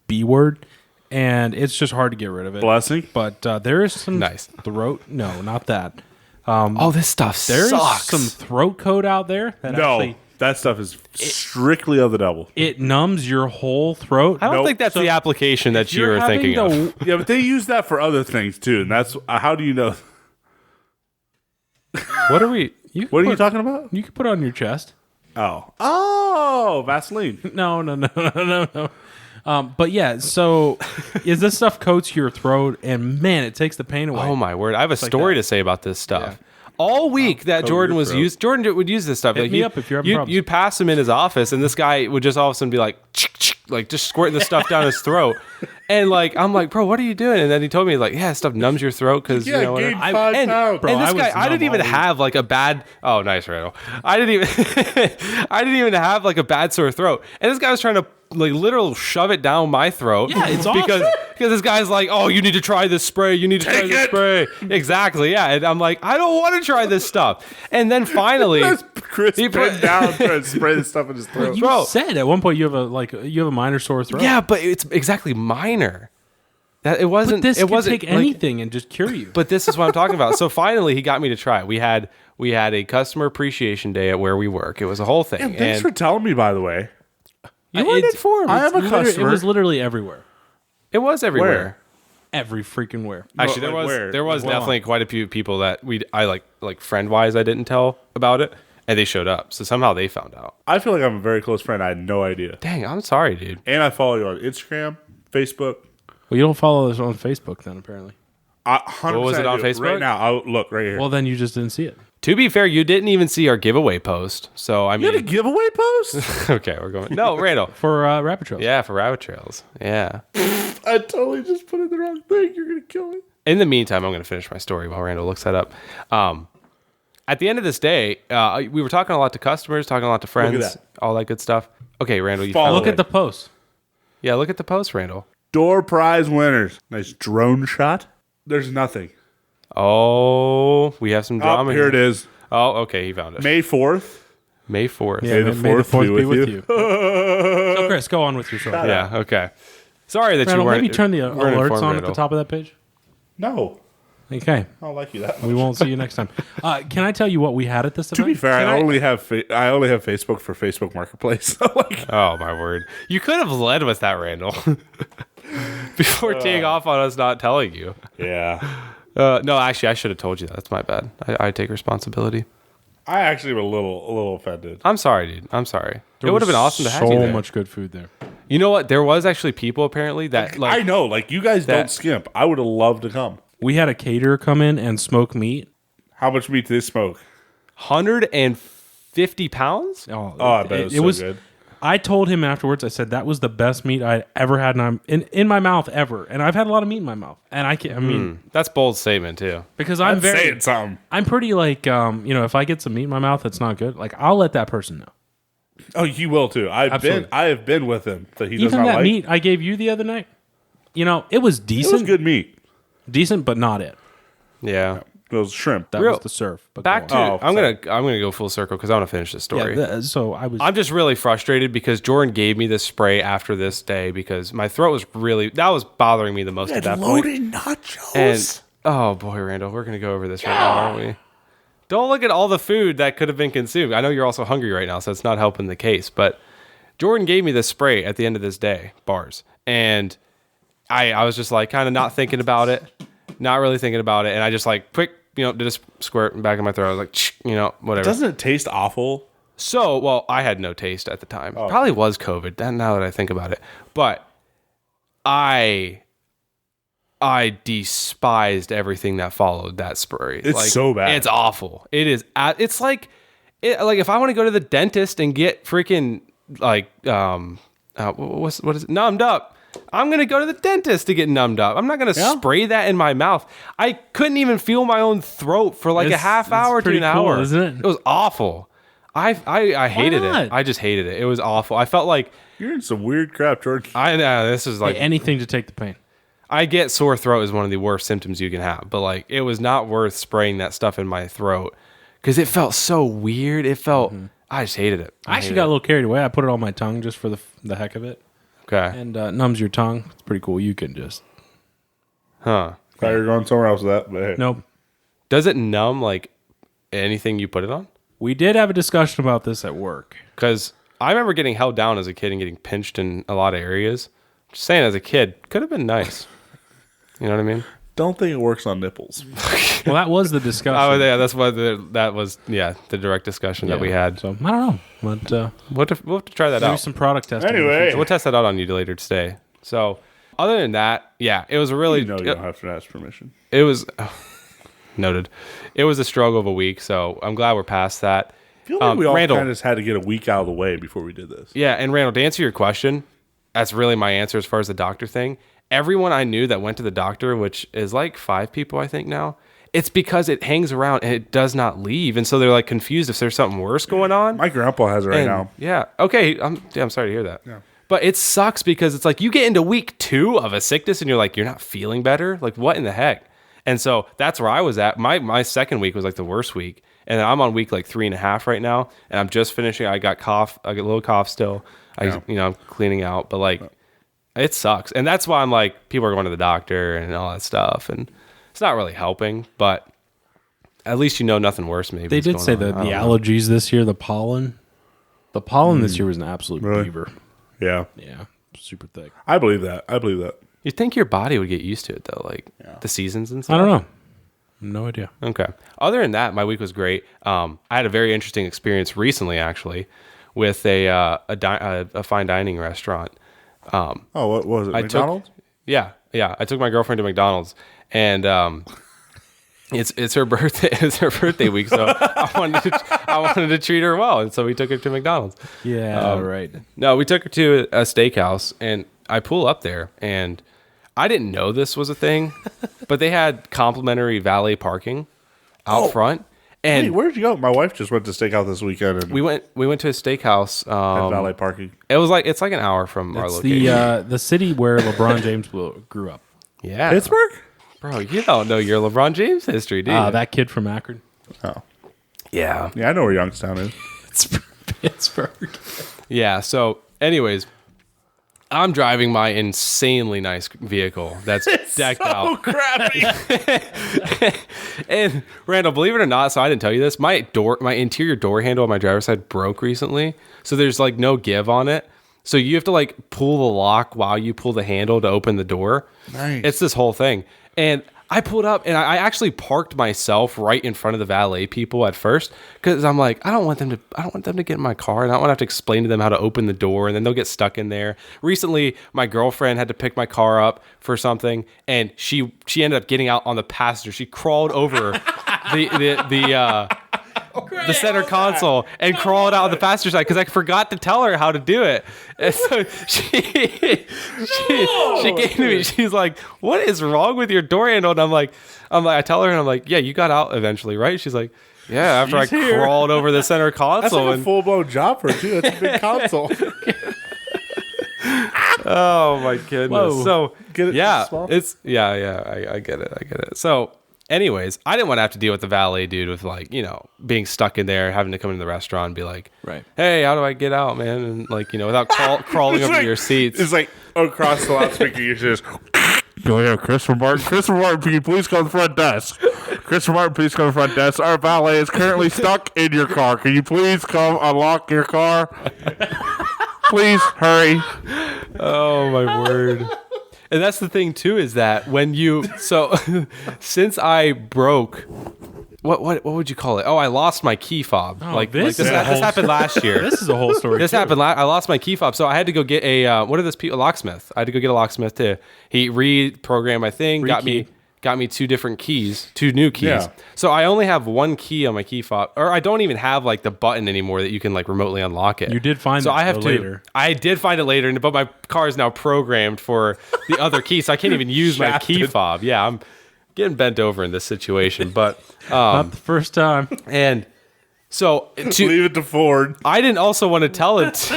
B word, and it's just hard to get rid of it. Blessing. But there is some Nice. throat. No, not that. Oh, this stuff There's sucks. some throat coat out there that No, actually that stuff is strictly of the devil. it numbs your whole throat. I don't Nope. think that's So the application that you were having thinking of. Yeah, but they use that for other things too, and that's how do you know? What are we? What are you talking about? You can put it on your chest. Oh, Vaseline. No. But yeah, so is this stuff coats your throat, and man, it takes the pain away. Oh my word! I have a story to say about this stuff. All week that Jordan your was throat. used, Jordan would use this stuff. Hit Like, me up if you're having problems. You'd pass him in his office, and this guy would just all of a sudden be like, like just squirting the stuff down his throat. And like, I'm like, bro, what are you doing? And then he told me like, yeah, stuff numbs your throat because Yeah, you know whatever. gained 5 and, pounds. Bro, and this I was guy, I didn't numb even all week. have like a bad. Oh, nice, Randall. I didn't even, I didn't even have like a bad sore throat. And this guy was trying to like literal shove it down my throat. Yeah, it's because awesome. because this guy's like, oh, you need to try this spray. You need to try Take this it. spray. Exactly. Yeah. And I'm like, I don't want to try this stuff. And then finally, That's Chris He bent put- down trying to spray the stuff in his throat. You Bro. said at one point you have a minor sore throat. yeah, but it's exactly minor. That it wasn't. This it could wasn't take like- anything and just cure you. But this is what I'm talking about. So finally, he got me to try. We had a customer appreciation day at where we work. It was a whole thing. Thanks and for telling me, by the way. you weren't It's- informed. I am a It customer. was literally everywhere. It was everywhere. Every freaking where. Actually, Like where? there was Like, definitely quite a few people that I like friend wise I didn't tell about it, and they showed up. So somehow they found out. I feel like I'm a very close friend. I had no idea. Dang, I'm sorry, dude. And I follow you on Instagram, Facebook. Well, you don't follow us on Facebook then, apparently. 100% What was it on do. Facebook? Right now, I'll look right here. Well, then you just didn't see it. To be fair, you didn't even see our giveaway post. So I you had a mean, giveaway post? okay, we're going. No, Randall. For Rapid Trails. Yeah, for rabbit trails. Yeah. I totally just put in the wrong thing. You're going to kill me. In the meantime, I'm going to finish my story while Randall looks that up. At the end of this day, we were talking a lot to customers, talking a lot to friends, that. all that good stuff. Okay, Randall, you Follow found Look it. at the post. Yeah, look at the post, Randall. Door prize winners. Nice drone shot. There's nothing. Oh, we have some drama Oh, here it is. Oh, okay, he found it. May 4th. May 4th. May the 4th be with you. So, Chris, go on with your story. Yeah, okay. Sorry that Randall, you weren't. maybe turn the weren't alerts informed, on at the Randall. top of that page. No. Okay. I don't like you that much. We won't see you next time. Can I tell you what we had at this To event? be fair, Can I only have Facebook for Facebook Marketplace. So like, Oh, my word. You could have led with that, Randall. Before teeing off on us not telling you. yeah. No, actually, I should have told you that. That's my bad. I take responsibility. I actually am a little offended. I'm sorry, dude. I'm sorry. There It would have was been awesome to have so you there. much good food there. You know what? There was actually people apparently that like I know, like you guys don't that- skimp. I would have loved to come. We had a caterer come in and smoke meat. How much meat do they smoke? 150 pounds. Oh, I bet it was so good. I told him afterwards. I said that was the best meat I'd ever had in my mouth ever, and I've had a lot of meat in my mouth. And I mean, That's a bold statement too. because I'm I'm very, saying something. I'm pretty like, if I get some meat in my mouth that's not good, like I'll let that person know. Oh, you will too. I Absolutely. have been with him that he does Even not that like. meat I gave you the other night, it was It decent, was good meat. decent, but not it. Yeah. It was shrimp. That Real- was the serve. But Back to go on. Oh, I'm sorry. gonna go full circle because I want to finish the story. so I was. I'm just really frustrated because Jordan gave me this spray after this day because my throat was that was bothering me the most at that point. nachos. And oh boy, Randall, we're gonna go over this right now, aren't we? Don't look at all the food that could have been consumed. I know you're also hungry right now, so it's not helping the case. But Jordan gave me this spray at the end of this day, bars. And I was just like kind of not thinking about it, not really thinking about it. And I just like quick, did a squirt in the back of my throat. I was like, whatever. Doesn't it taste awful? So, well, I had no taste at the time. Probably was COVID, now that I think about it. But I despised everything that followed that spray. It's so bad. It's awful. It is. It's like if I want to go to the dentist and get freaking like what is it? Numbed up. I'm gonna go to the dentist to get numbed up. I'm not gonna spray that in my mouth. I couldn't even feel my own throat for like a half hour to an hour. Isn't it? It was awful. I hated it. not? I just hated it. It was awful. I felt like You're in some weird crap, Jordan. I know this is like Anything to take the pain. I get sore throat is one of the worst symptoms you can have, but like it was not worth spraying that stuff in my throat because it felt so weird. It felt I just hated it. I actually got a little carried away. I put it on my tongue just for the heck of it, okay. and numbs your tongue. It's pretty cool. You can just Huh? Thought you were going somewhere else with that, but hey. nope. Does it numb like anything you put it on? We did have a discussion about this at work. Because I remember getting held down as a kid and getting pinched in a lot of areas. Just saying, as a kid, could have been nice. You know what I mean? Don't think it works on nipples. Well, that was the discussion. Oh yeah, that's what that was. Yeah, the direct discussion that we had. So I don't know, but We'll have to try that maybe out. some product testing. in the Anyway. future. We'll test that out on you later today. So, other than that, yeah, it was a really. You know you don't have to ask permission. It was noted. It was a struggle of a week, so I'm glad we're past that. I feel like we all Randall, kind of just had to get a week out of the way before we did this. yeah, and Randall, to answer your question, that's really my answer as far as the doctor thing. Everyone I knew that went to the doctor, which is like 5 people, I think now, it's because it hangs around and it does not leave, and so they're like confused if there's something worse going on. My grandpa has it right And, now. Yeah. Okay. I'm sorry to hear that. Yeah. But it sucks because it's like you get into week 2 of a sickness and you're like, you're not feeling better. Like, what in the heck? And so that's where I was at. My second week was like the worst week. And I'm on week like 3.5 right now. And I'm just finishing. I got cough. I got a little cough still. I'm cleaning out. But like, it sucks. And that's why I'm like, people are going to the doctor and all that stuff. And it's not really helping. But at least nothing worse maybe. They did say that the allergies this year, the pollen this year was an absolute Really? beaver. Yeah. Yeah, super thick. I believe that. You'd think your body would get used to it though, like the seasons and stuff. I don't know. No idea. Okay. Other than that, my week was great. I had a very interesting experience recently, actually, with a fine dining restaurant. Oh, what was it? I McDonald's? Yeah. I took my girlfriend to McDonald's, and it's her birthday. It's her birthday week, so I wanted to treat her well, and so we took her to McDonald's. Yeah, right. No, we took her to a steakhouse, and I pull up there, and I didn't know this was a thing, but they had complimentary valet parking out front. And Hey, where'd you go? My wife just went to steakhouse this weekend and we went to a steakhouse. had valet parking. It's like an hour from our It's location. the city where LeBron James grew up. Yeah, Pittsburgh? bro. You don't know your LeBron James history, do you? That kid from Akron. Oh. Yeah, Yeah, I know where Youngstown is. It's Pittsburgh. yeah. So, anyways, I'm driving my insanely nice vehicle that's decked out. crappy. And Randall, believe it or not, so I didn't tell you this. My interior door handle on my driver's side broke recently, so there's like no give on it. So you have to like pull the lock while you pull the handle to open the door. Nice. It's this whole thing. And I pulled up and I actually parked myself right in front of the valet people at first because I'm like, I don't want them to get in my car, and I don't want to have to explain to them how to open the door, and then they'll get stuck in there. Recently, my girlfriend had to pick my car up for something, and she ended up getting out on the passenger. She crawled over the center console and crawled out on the passenger side because I forgot to tell her how to do it. And so she came to me. She's like, "What is wrong with your door handle?" And I'm like, I tell her, and I'm like, "Yeah, you got out eventually, right?" She's like, "Yeah." After She's I here. crawled over the center That's console, like a and full-blown job for her, too. That's a big console. oh my goodness. Whoa. So Get it? yeah, Small? it's I get it. So anyways, I didn't want to have to deal with the valet dude with like, being stuck in there, having to come into the restaurant and be like, Right. "Hey, how do I get out, man?" And like, without crawling It's over like- your seats. It's like across the loudspeaker, you just go ahead, Christopher Martin. Christopher Martin, can you please come to the front desk? Christopher Martin, please come to the front desk. Our valet is currently stuck in your car. Can you please come unlock your car? Please hurry. Oh my word. And that's the thing too, is that when you since I broke what would you call it? Oh, I lost my key fob. this this happened last year. This is a whole story. This happened. I lost my key fob, so I had to go get a a locksmith. I had to go get a locksmith to he reprogrammed my thing, got me two new keys. Yeah. So I only have one key on my key fob, or I don't even have like the button anymore that you can like remotely unlock it. You did find so it I have to. later. I did find it later, but my car is now programmed for the other key, so I can't even use my key fob. Yeah, I'm getting bent over in this situation, but Not the first time. and so Leave it to Ford. I didn't also want to tell it.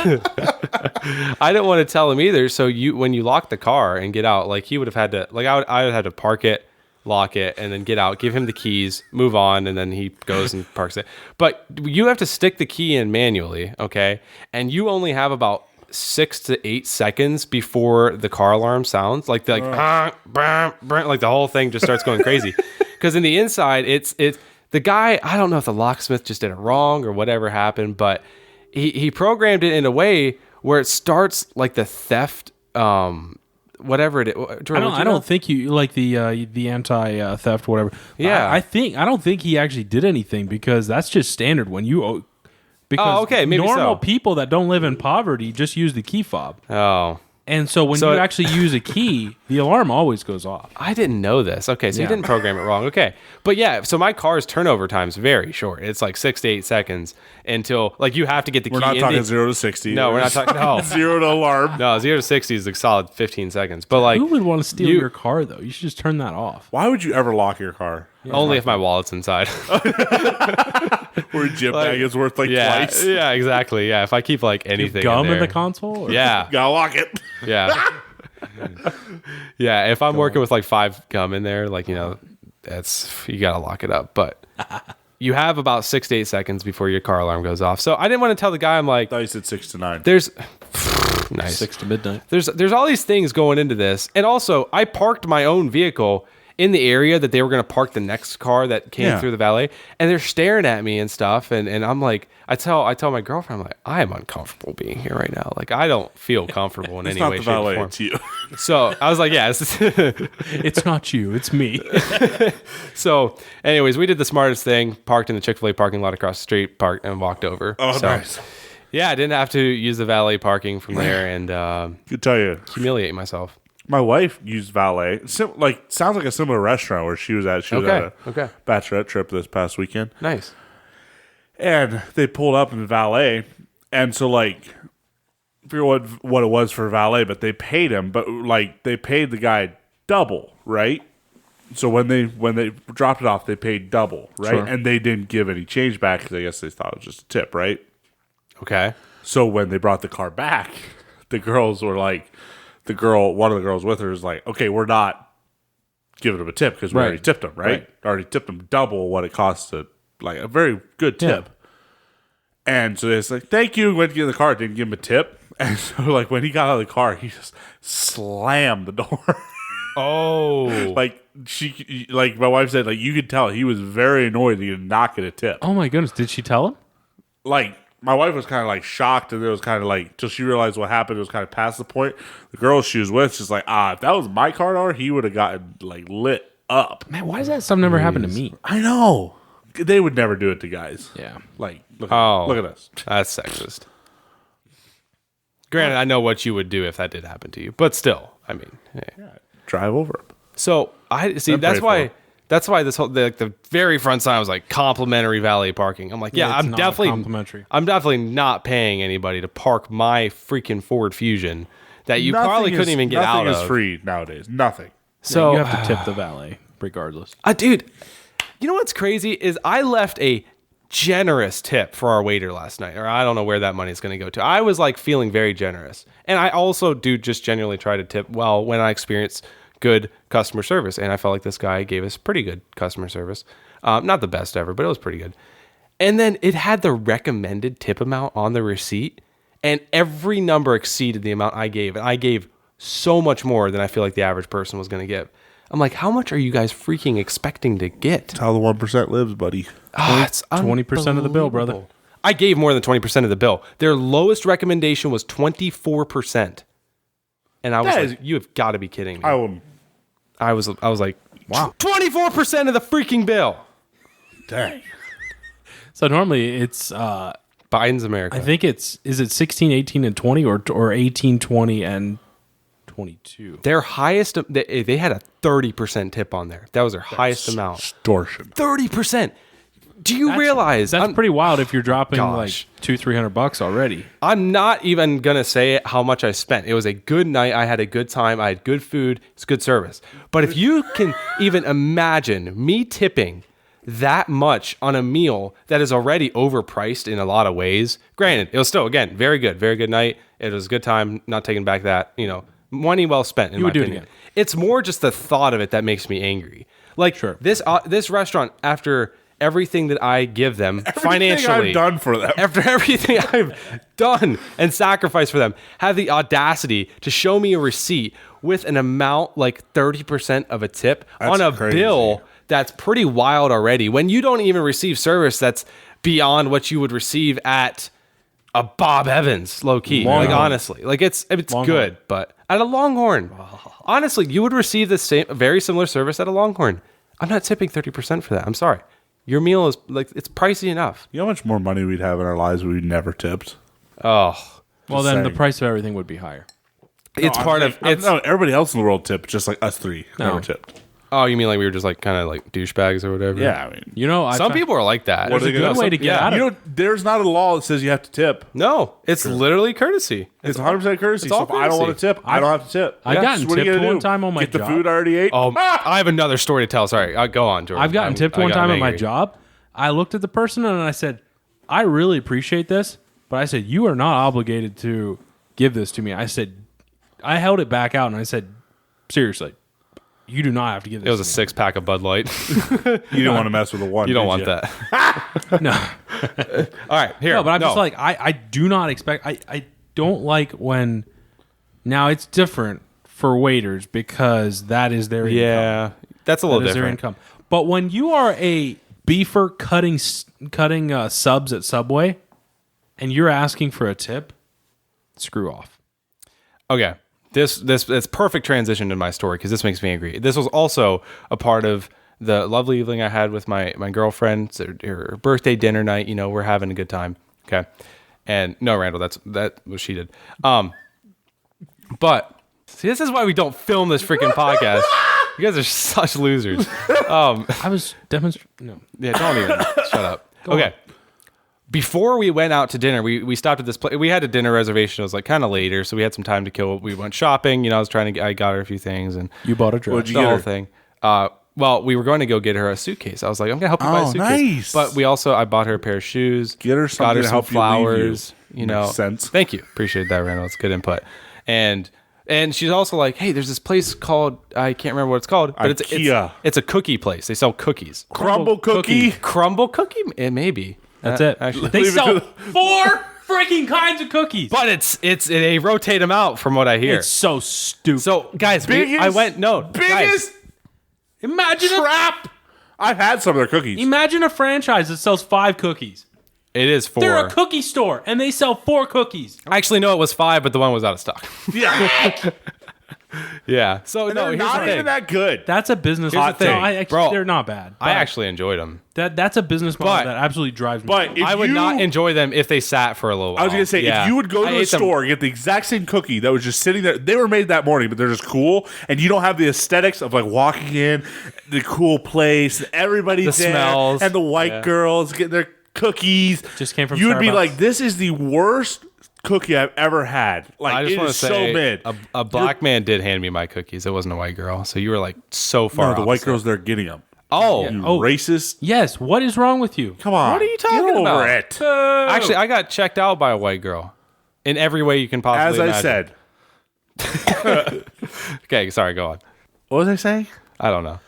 I didn't want to tell him either. So when you lock the car and get out, like he would have had to, like I would have had to park it, lock it, and then get out, give him the keys, move on, and then he goes and parks it. But you have to stick the key in manually, okay? And you only have about 6 to 8 seconds before the car alarm sounds, like the like the whole thing just starts going crazy. Because in the inside, it's the guy. I don't know if the locksmith just did it wrong or whatever happened, but he programmed it in a way where it starts like the theft. Whatever it is. Jordan, I don't think you like the anti theft whatever. Yeah. I don't think he actually did anything, because that's just standard when you. Because okay, maybe normal so. people that don't live in poverty just use the key fob. Oh. And so when you actually use a key, the alarm always goes off. I didn't know this. Okay, so you didn't program it wrong. Okay. But yeah, so my car's turnover time's very short. It's like 6 to 8 seconds until, like, you have to get the We're key not in. talking 0 to 60. No, we're not talking. No. 0 to alarm. No, 0 to 60 is a solid 15 seconds. But like, Who would want to steal your car, though? You should just turn that off. Why would you ever lock your car? only if my wallet's inside. Or a gym bag is worth like yeah, twice. yeah, exactly. Yeah, if I keep like anything Gum in there. the console? Or? Yeah, Gotta lock it. yeah. Yeah, if I'm working with like 5 gum in there, like, you know, that's, you gotta lock it up. But you have about 6 to 8 seconds before your car alarm goes off. So I didn't want to tell the guy, I'm like, I thought you said 6 to 9. there's nice 6 to midnight. there's all these things going into this. And also, I parked my own vehicle in the area that they were going to park the next car that came through the valet, and they're staring at me and stuff, and I'm like, I tell my girlfriend, I'm like, I am uncomfortable being here right now. Like, I don't feel comfortable in It's any not way, the shape, or valet, form. it's you. So I was like, yeah. It's not you, it's me. So anyways, we did the smartest thing, parked in the Chick-fil-A parking lot across the street, parked and walked over. Oh, So, nice. yeah, I didn't have to use the valet parking from there and Could tell you, humiliate myself. my wife used valet. Sounds like a similar restaurant where she was at. She was at a bachelorette trip this past weekend. Nice. And they pulled up in valet, and so like, I forget what it was for valet, but they paid him, but like they paid the guy double, right? So when they dropped it off, they paid double, right? Sure. And they didn't give any change back because I guess they thought it was just a tip, right? Okay. So when they brought the car back, the girls were like, one of the girls with her is like, okay, we're not giving him a tip because we already tipped him, right? Already tipped him double what it costs to, like, a very good tip. And so it's like, thank you. Went to get in the car, didn't give him a tip. And so, like, when he got out of the car, he just slammed the door. Oh. like my wife said, like, you could tell he was very annoyed that he did not get a tip. Oh my goodness, did she tell him? Like, my wife was kind of like shocked, and it was kind of like, till she realized what happened, it was kind of past the point. The girl she was with, she's like, if that was my car door, he would have gotten like lit up. Man, why does that stuff never happen to me? I know. They would never do it to guys. Yeah. Like, look at us. That's sexist. Granted, I know what you would do if that did happen to you, but still, I mean, hey. Drive over him. So I see. And That's pray why. for it. That's why this whole the very front sign was like complimentary valet parking. I'm like, yeah, It's I'm not definitely complimentary. I'm definitely not paying anybody to park my freaking Ford Fusion that you probably couldn't even get out of. Nothing is free nowadays. Nothing. So You have to tip the valet, regardless. dude, you know what's crazy is I left a generous tip for our waiter last night, or I don't know where that money is going to go to. I was like feeling very generous, and I also do just genuinely try to tip well when I experience good customer service, and I felt like this guy gave us pretty good customer service. Not the best ever, but it was pretty good. And then it had the recommended tip amount on the receipt, and every number exceeded the amount I gave, and I gave so much more than I feel like the average person was going to give. I'm like, how much are you guys freaking expecting to get? That's how the 1% lives, buddy. It's 20% of the bill, brother. unbelievable. I gave more than 20% of the bill. Their lowest recommendation was 24%. And I was That like, is- you have got to be kidding me. I I was like, Wow. 24% of the freaking bill. dang. So normally it's Biden's America. I think is it 16, 18, and 20 or 18, 20, and 22? Their highest, they had a 30% tip on there. That was their highest amount. Extortion. 30%. Do you realize? That's pretty wild if you're dropping Gosh. like $200-300 already. I'm not even going to say how much I spent. It was a good night. I had a good time. I had good food. It's good service. But if you can even imagine me tipping that much on a meal that is already overpriced in a lot of ways, granted, it was still, again, very good night. It was a good time. Not taking back that, money well spent, in my would do it opinion. again. It's more just the thought of it that makes me angry. Like, Sure. this restaurant, after everything that I give them financially, I've done for them. after everything I've done and sacrificed for them, have the audacity to show me a receipt with an amount like 30% of a tip on a crazy. bill that's pretty wild already. When you don't even receive service that's beyond what you would receive at a Bob Evans, low key. Like, Longhorn. honestly, like it's Longhorn. good, but at a Longhorn, honestly, you would receive the very similar service at a Longhorn. I'm not tipping 30% for that. I'm sorry. Your meal is like, it's pricey enough. You know how much more money we'd have in our lives if we never tipped? Oh, Well, then the saying. price of everything would be higher. it's part of it's. No, everybody else in the world tipped, just like us three never tipped. Oh, you mean like we were just like kind of like douchebags or whatever? Yeah, I mean, You know, Some people are like that. What are they good gonna- way to get out of you know, there's not a law that says you have to tip. No, it's literally courtesy. It's 100% courtesy. it's all So if I don't want to courtesy. tip, I don't have to tip. I've gotten So what are you tipped gonna one do? time on my Get the job. food I already ate. Oh, I have another story to tell. Sorry, go on, Jordan. I've gotten tipped one I got time at my angry. job. I looked at the person and I said, I really appreciate this, but I said, you are not obligated to give this to me. I said, I held it back out and I said, seriously, you do not have to give this It was a to me. 6-pack of Bud Light. You don't want to mess with the one. You don't did want ya? that. No, All right, here. no, but I'm just like, I do not expect, I don't like when, now it's different for waiters because that is their income. yeah, that's a little That is their different. income. But when you are a beefer cutting subs at Subway and you're asking for a tip, screw off. Okay, this it's perfect transition to my story because this makes me angry. This was also a part of the lovely evening I had with my girlfriend. It's her birthday dinner night. We're having a good time. Okay, and no, Randall, that what she did. But see, this is why we don't film this freaking podcast. You guys are such losers. I was demonstrating. No. Yeah, don't even shut up. Okay. Before we went out to dinner, we stopped at this place. We had a dinner reservation. It was like kind of later, so we had some time to kill. We went shopping. I got her a few things and You bought a dress. What'd you the get whole her? thing. Well, we were going to go get her a suitcase. I was like, I'm gonna help you buy a Oh, suitcase. nice. But I bought her a pair of shoes. Get her got something her to some help you leave flowers. you. Makes sense. Thank you. Appreciate that, Randall. It's good input. And she's also like, hey, there's this place called, I can't remember what it's called, but IKEA. it's a cookie place. They sell cookies. Crumble cookie. Crumble cookie? It may be. That's it. Actually, They Leave it sell to 4 freaking kinds of cookies. but they rotate them out from what I hear. It's so stupid. So guys, Biggest- I went guys, Biggest imagine trap. I've had some of their cookies. imagine a franchise that sells 5 cookies. it is 4. They're a cookie store and they sell 4 cookies. I actually know it was 5, but the one was out of stock. Yeah, Yeah. So no, they're here's not the thing. even that good. That's a business Here's model. the thing, No, I actually, bro. they're not bad. I but actually enjoyed them. that's a business model But- that absolutely drives me. But if I would you, not enjoy them if they sat for a little while. I was gonna say, Yeah. if you would go I to a ate them- store and get the exact same cookie that was just sitting there, they were made that morning, but they're just cool, and you don't have the aesthetics of like walking in the cool place, everybody's The there, smells. and the white Yeah. girls getting their cookies. Just came from You would be Starbucks. like, this is the worst cookie I've ever had. Like, I just it want to is say, so mid. a black man did hand me my cookies. It wasn't a white girl, so you were like so far. No, the white opposite. girls, they're getting them. Oh, You Oh. racist. yes, what is wrong with you? Come on. What are you talking Get over about? it. actually, I got checked out by a white girl in every way you can As possibly. I imagine. said. Okay, sorry, go on. What was I saying? I don't know.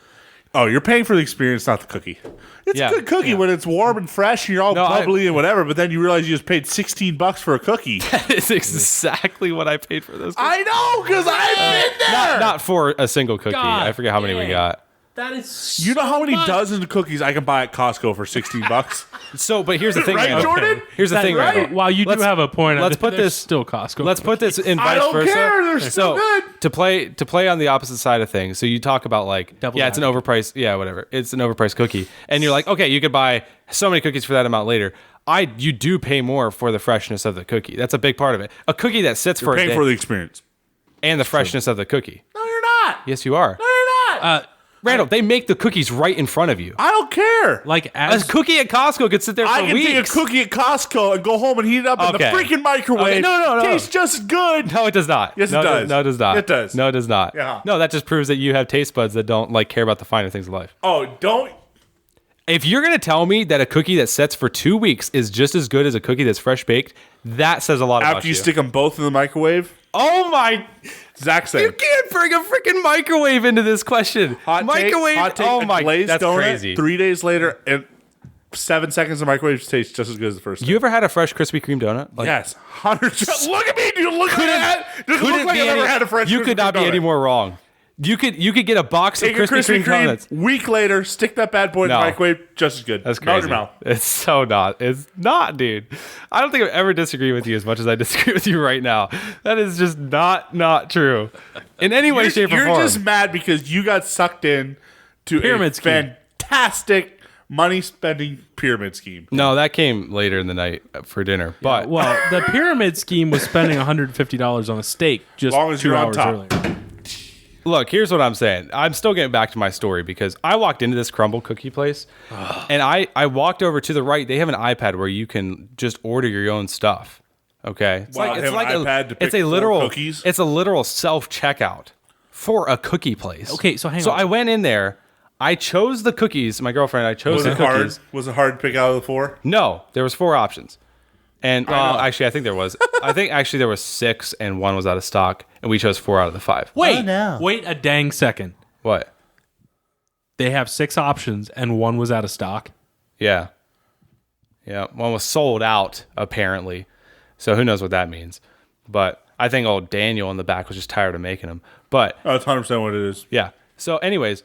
Oh, you're paying for the experience, not the cookie. It's Yeah, a good cookie when it's warm and fresh and you're all No, bubbly and whatever, but then you realize you just paid $16 for a cookie. It's exactly what I paid for those. I know, because I've been there. Not for a single cookie. God I forget how many we dang. got. That is You know how many much. dozens of cookies I can buy at Costco for $16? So, but here's the thing, Right, Randall. Jordan? Here's the thing, Right. Randall. While you do Let's- have a point, let's put there's this- still Costco. Let's put this in I vice don't versa. care. They're still good. To play on the opposite side of things. So you talk about like, Devil's yeah, it's an overpriced, yeah, whatever. It's an overpriced cookie, and you're like, okay, you could buy so many cookies for that amount later. You do pay more for the freshness of the cookie. That's a big part of it. A cookie that sits for a Paying day for the experience. and the freshness of the cookie. No, you're not. Yes, you are. No, you're not. Randall, they make the cookies right in front of you. I don't care. like A as cookie at Costco could sit there for I can weeks. take a cookie at Costco and go home and heat it up in the Okay. freaking microwave. Okay, no. Tastes just as good. No, it does not. Yes, it No, does. No, it does not. It does. No, it does not. Yeah. No, that just proves that you have taste buds that don't like care about the finer things of life. Oh, don't. If you're gonna tell me that a cookie that sets for 2 weeks is just as good as a cookie that's fresh baked, that says a lot about After you stick them both in the microwave, Oh my! Zach You said. can't bring a freaking microwave into this question. Microwave. Hot take, oh a my! glazed That's donut, crazy. 3 days later, and 7 seconds of microwave tastes just as good as the first. You ever had a fresh Krispy Kreme donut? Like, Yes, 100%. Look at me, dude. Look at that. Does it look couldn't like be I've any- ever had a fresh You could Krispy not be donut. any more wrong. You could get a box Take of a Krispy Kreme donuts. week later, stick that bad boy in the No. microwave, just as good. That's Melt crazy. your mouth. It's so not. It's not, dude. I don't think I've ever disagreed with you as much as I disagree with you right now. That is just not true in any way, shape, or You're form. just mad because you got sucked in to Pyramid a scheme. fantastic money spending pyramid scheme. No, that came later in the night for dinner. But well, the pyramid scheme was spending $150 on a steak just Long as 2 you're on hours top. earlier. look, here's what I'm saying. I'm still getting back to my story because I walked into this crumble cookie place and I walked over to the right. They have an iPad where you can just order your own stuff. Okay. It's Wow, they have an iPad to pick it's a 4 literal cookies? It's a literal self-checkout for a cookie place. Okay, so hang So on. I went in there. I chose the cookies. My girlfriend and I chose Was the it hard? cookies. Was it hard to pick out of the 4? No, there was 4 options. And know. actually, I think there was. I think actually there was 6, and 1 was out of stock, and we chose 4 out of the 5. Wait, no. wait a dang second. What? They have 6 options and 1 was out of stock. Yeah, 1 was sold out apparently. So who knows what that means? But I think old Daniel in the back was just tired of making them. But Oh, that's 100% what it is. yeah. So, anyways,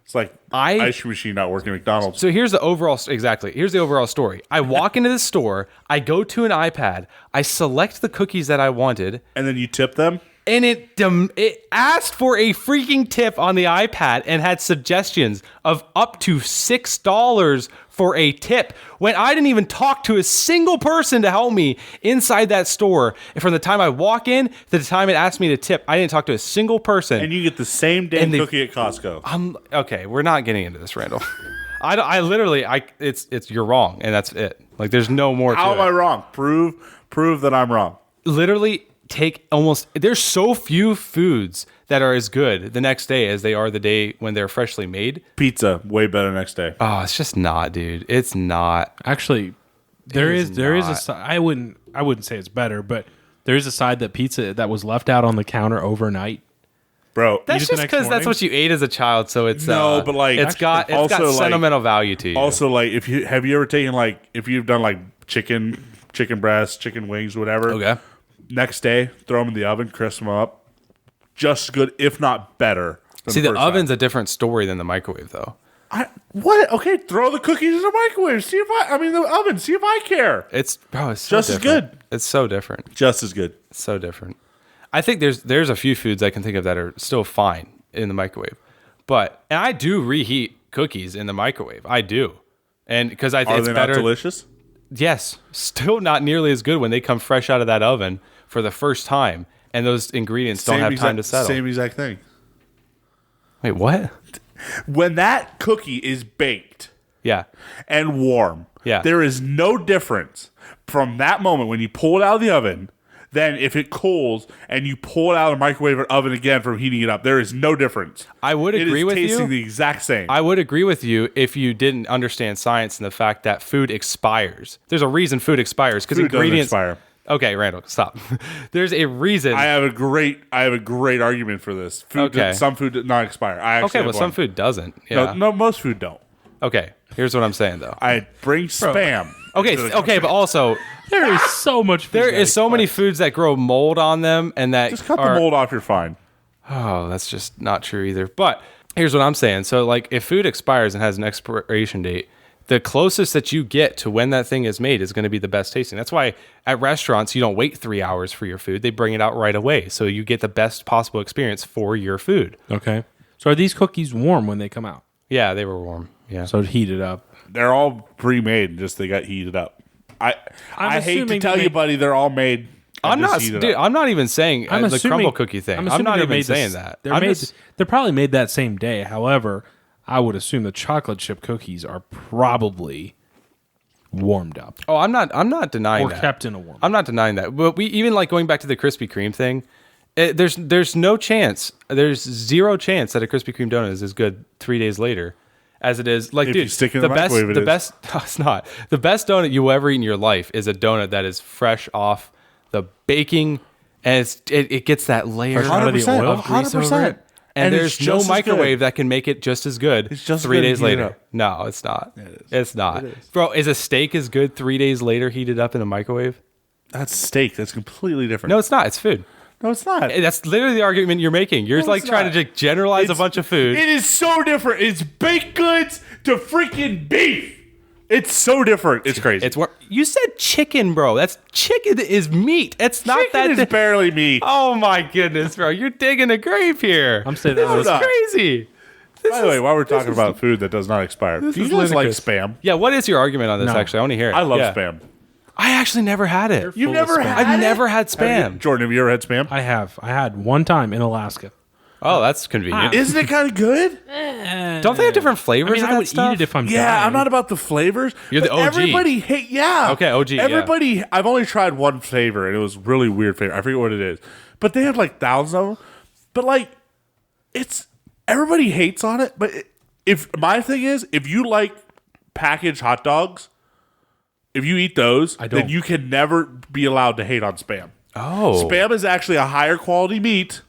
It's like ice machine not working at McDonald's. so here's the overall exactly. Here's the overall story. I walk into the store. I go to an iPad. I select the cookies that I wanted. And then you tip them? And it asked for a freaking tip on the iPad and had suggestions of up to $6 for a tip when I didn't even talk to a single person to help me inside that store. And from the time I walk in to the time it asked me to tip, I didn't talk to a single person. And you get the same damn And they- cookie at Costco. Okay, we're not getting into this, Randall. I literally, it's you're wrong, and that's it. Like, there's no more to How am it. I wrong? Prove that I'm wrong. Literally take there's so few foods that are as good the next day as they are the day when they're freshly made. Pizza, way better next day. Oh, it's just not, dude. It's not. Actually, there is is a not. side. I wouldn't say it's better, but there is a side that pizza that was left out on the counter overnight. Bro, That's it the just next because that's morning? what you ate as a child, so it's No, but, like, it's got also, like- sentimental value to you. also, like, if you ever taken, like, if you've done, like, chicken breasts, chicken wings, whatever. Okay. Next day, throw them in the oven, crisp them up. Just as good, if not better. than See, the first time. oven's a different story than the microwave, though. What? Okay, throw the cookies in the microwave. See if the oven. See if I care. It's so Just as different. good. It's so different. Just as good. It's so different. I think there's a few foods I can think of that are still fine in the microwave, and I do reheat cookies in the microwave. I do, and because I think Are it's they better. not delicious? Yes, still not nearly as good when they come fresh out of that oven for the first time, and those ingredients don't have time to settle. Same exact thing. Wait, what? When that cookie is baked Yeah, and warm, Yeah. there is no difference from that moment when you pull it out of the oven than if it cools and you pull it out of the microwave or oven again from heating it up. There is no difference. I would It agree is with tasting you. the exact same. I would agree with you if you didn't understand science and the fact that food expires. There's a reason food expires because Food doesn't ingredients expire. Okay, Randall, stop. There's a reason. I have a great argument for this. Okay. Some food does not expire. I actually Okay, have well, some one. food doesn't. Yeah. No, most food don't. Okay, here's what I'm saying though. I bring spam. Okay, okay, but also There is so much. Food there that is so many foods that grow mold on them, and that Just cut are, the mold off. You're fine. Oh, that's just not true either. But Here's what I'm saying. So, like, if food expires and has an expiration date, the closest that you get to when that thing is made is going to be the best tasting. That's why at restaurants, you don't wait 3 hours for your food. They bring it out right away. So you get the best possible experience for your food. Okay. So are these cookies warm when they come out? Yeah, they were warm. Yeah. So heat it up. They're all pre-made, just they got heated up. I hate to assuming tell they you, make- buddy, they're all made. and I'm just not, heated dude, up. I'm not even saying I'm the assuming crumble cookie thing. I'm assuming not they're even made saying this- that. They're I'm made. just- They're probably made that same day. However, I would assume the chocolate chip cookies are probably warmed up Oh, I'm not denying or that. kept in a warm. I'm not denying that. But we even like going back to the Krispy Kreme thing. There's no chance. There's zero chance that a Krispy Kreme donut is as good 3 days later as it is. Like, If dude, you stick it in the best, microwave, it the is. best. No, it's not. The best donut you will ever eat in your life is a donut that is fresh off the baking, and it gets that layer Fresh out of the 100%, oil? of grease over 100%. it. And it's there's just no as microwave good. that can make it just as good It's just 3 good days heated later. up. No, it's not. It is. It's not. It is. Bro, is a steak as good 3 days later heated up in a microwave? That's steak. That's completely different. No, it's not. It's food. no, it's not. That's literally the argument you're making. You're No, like it's trying not. to just generalize a It's- bunch of food. It is so different. It's baked goods to freaking beef. It's so different. It's crazy. It's where you said chicken, bro. That's chicken is meat. It's not Chicken that. is barely meat. Oh my goodness, bro! You're digging a grave here. I'm saying this that is was- crazy. By the way, while we're talking about food that does not expire, do you is guys like ludicrous. Spam? Yeah, what is your argument on this? No. Actually, I want to hear it. I love Yeah. Spam. I actually never had it. You've full of never Spam. had I've it? never had Have you- Spam. Jordan, have you ever had Spam? I have. I had one time in Alaska. Oh, that's convenient. Isn't it kind of good? Don't they have different flavors? I mean, of I that would stuff? eat it if I'm Yeah, dying. I'm not about the flavors. You're the but OG. Everybody hate. Yeah. Okay, OG, yeah. Everybody. I've only tried one flavor, and it was really weird flavor. I forget what it is, but they have like thousands of them. But like, it's everybody hates on it. But if my thing is, if you like packaged hot dogs, if you eat those, I then don't. you can never be allowed to hate on Spam. Oh, Spam is actually a higher quality meat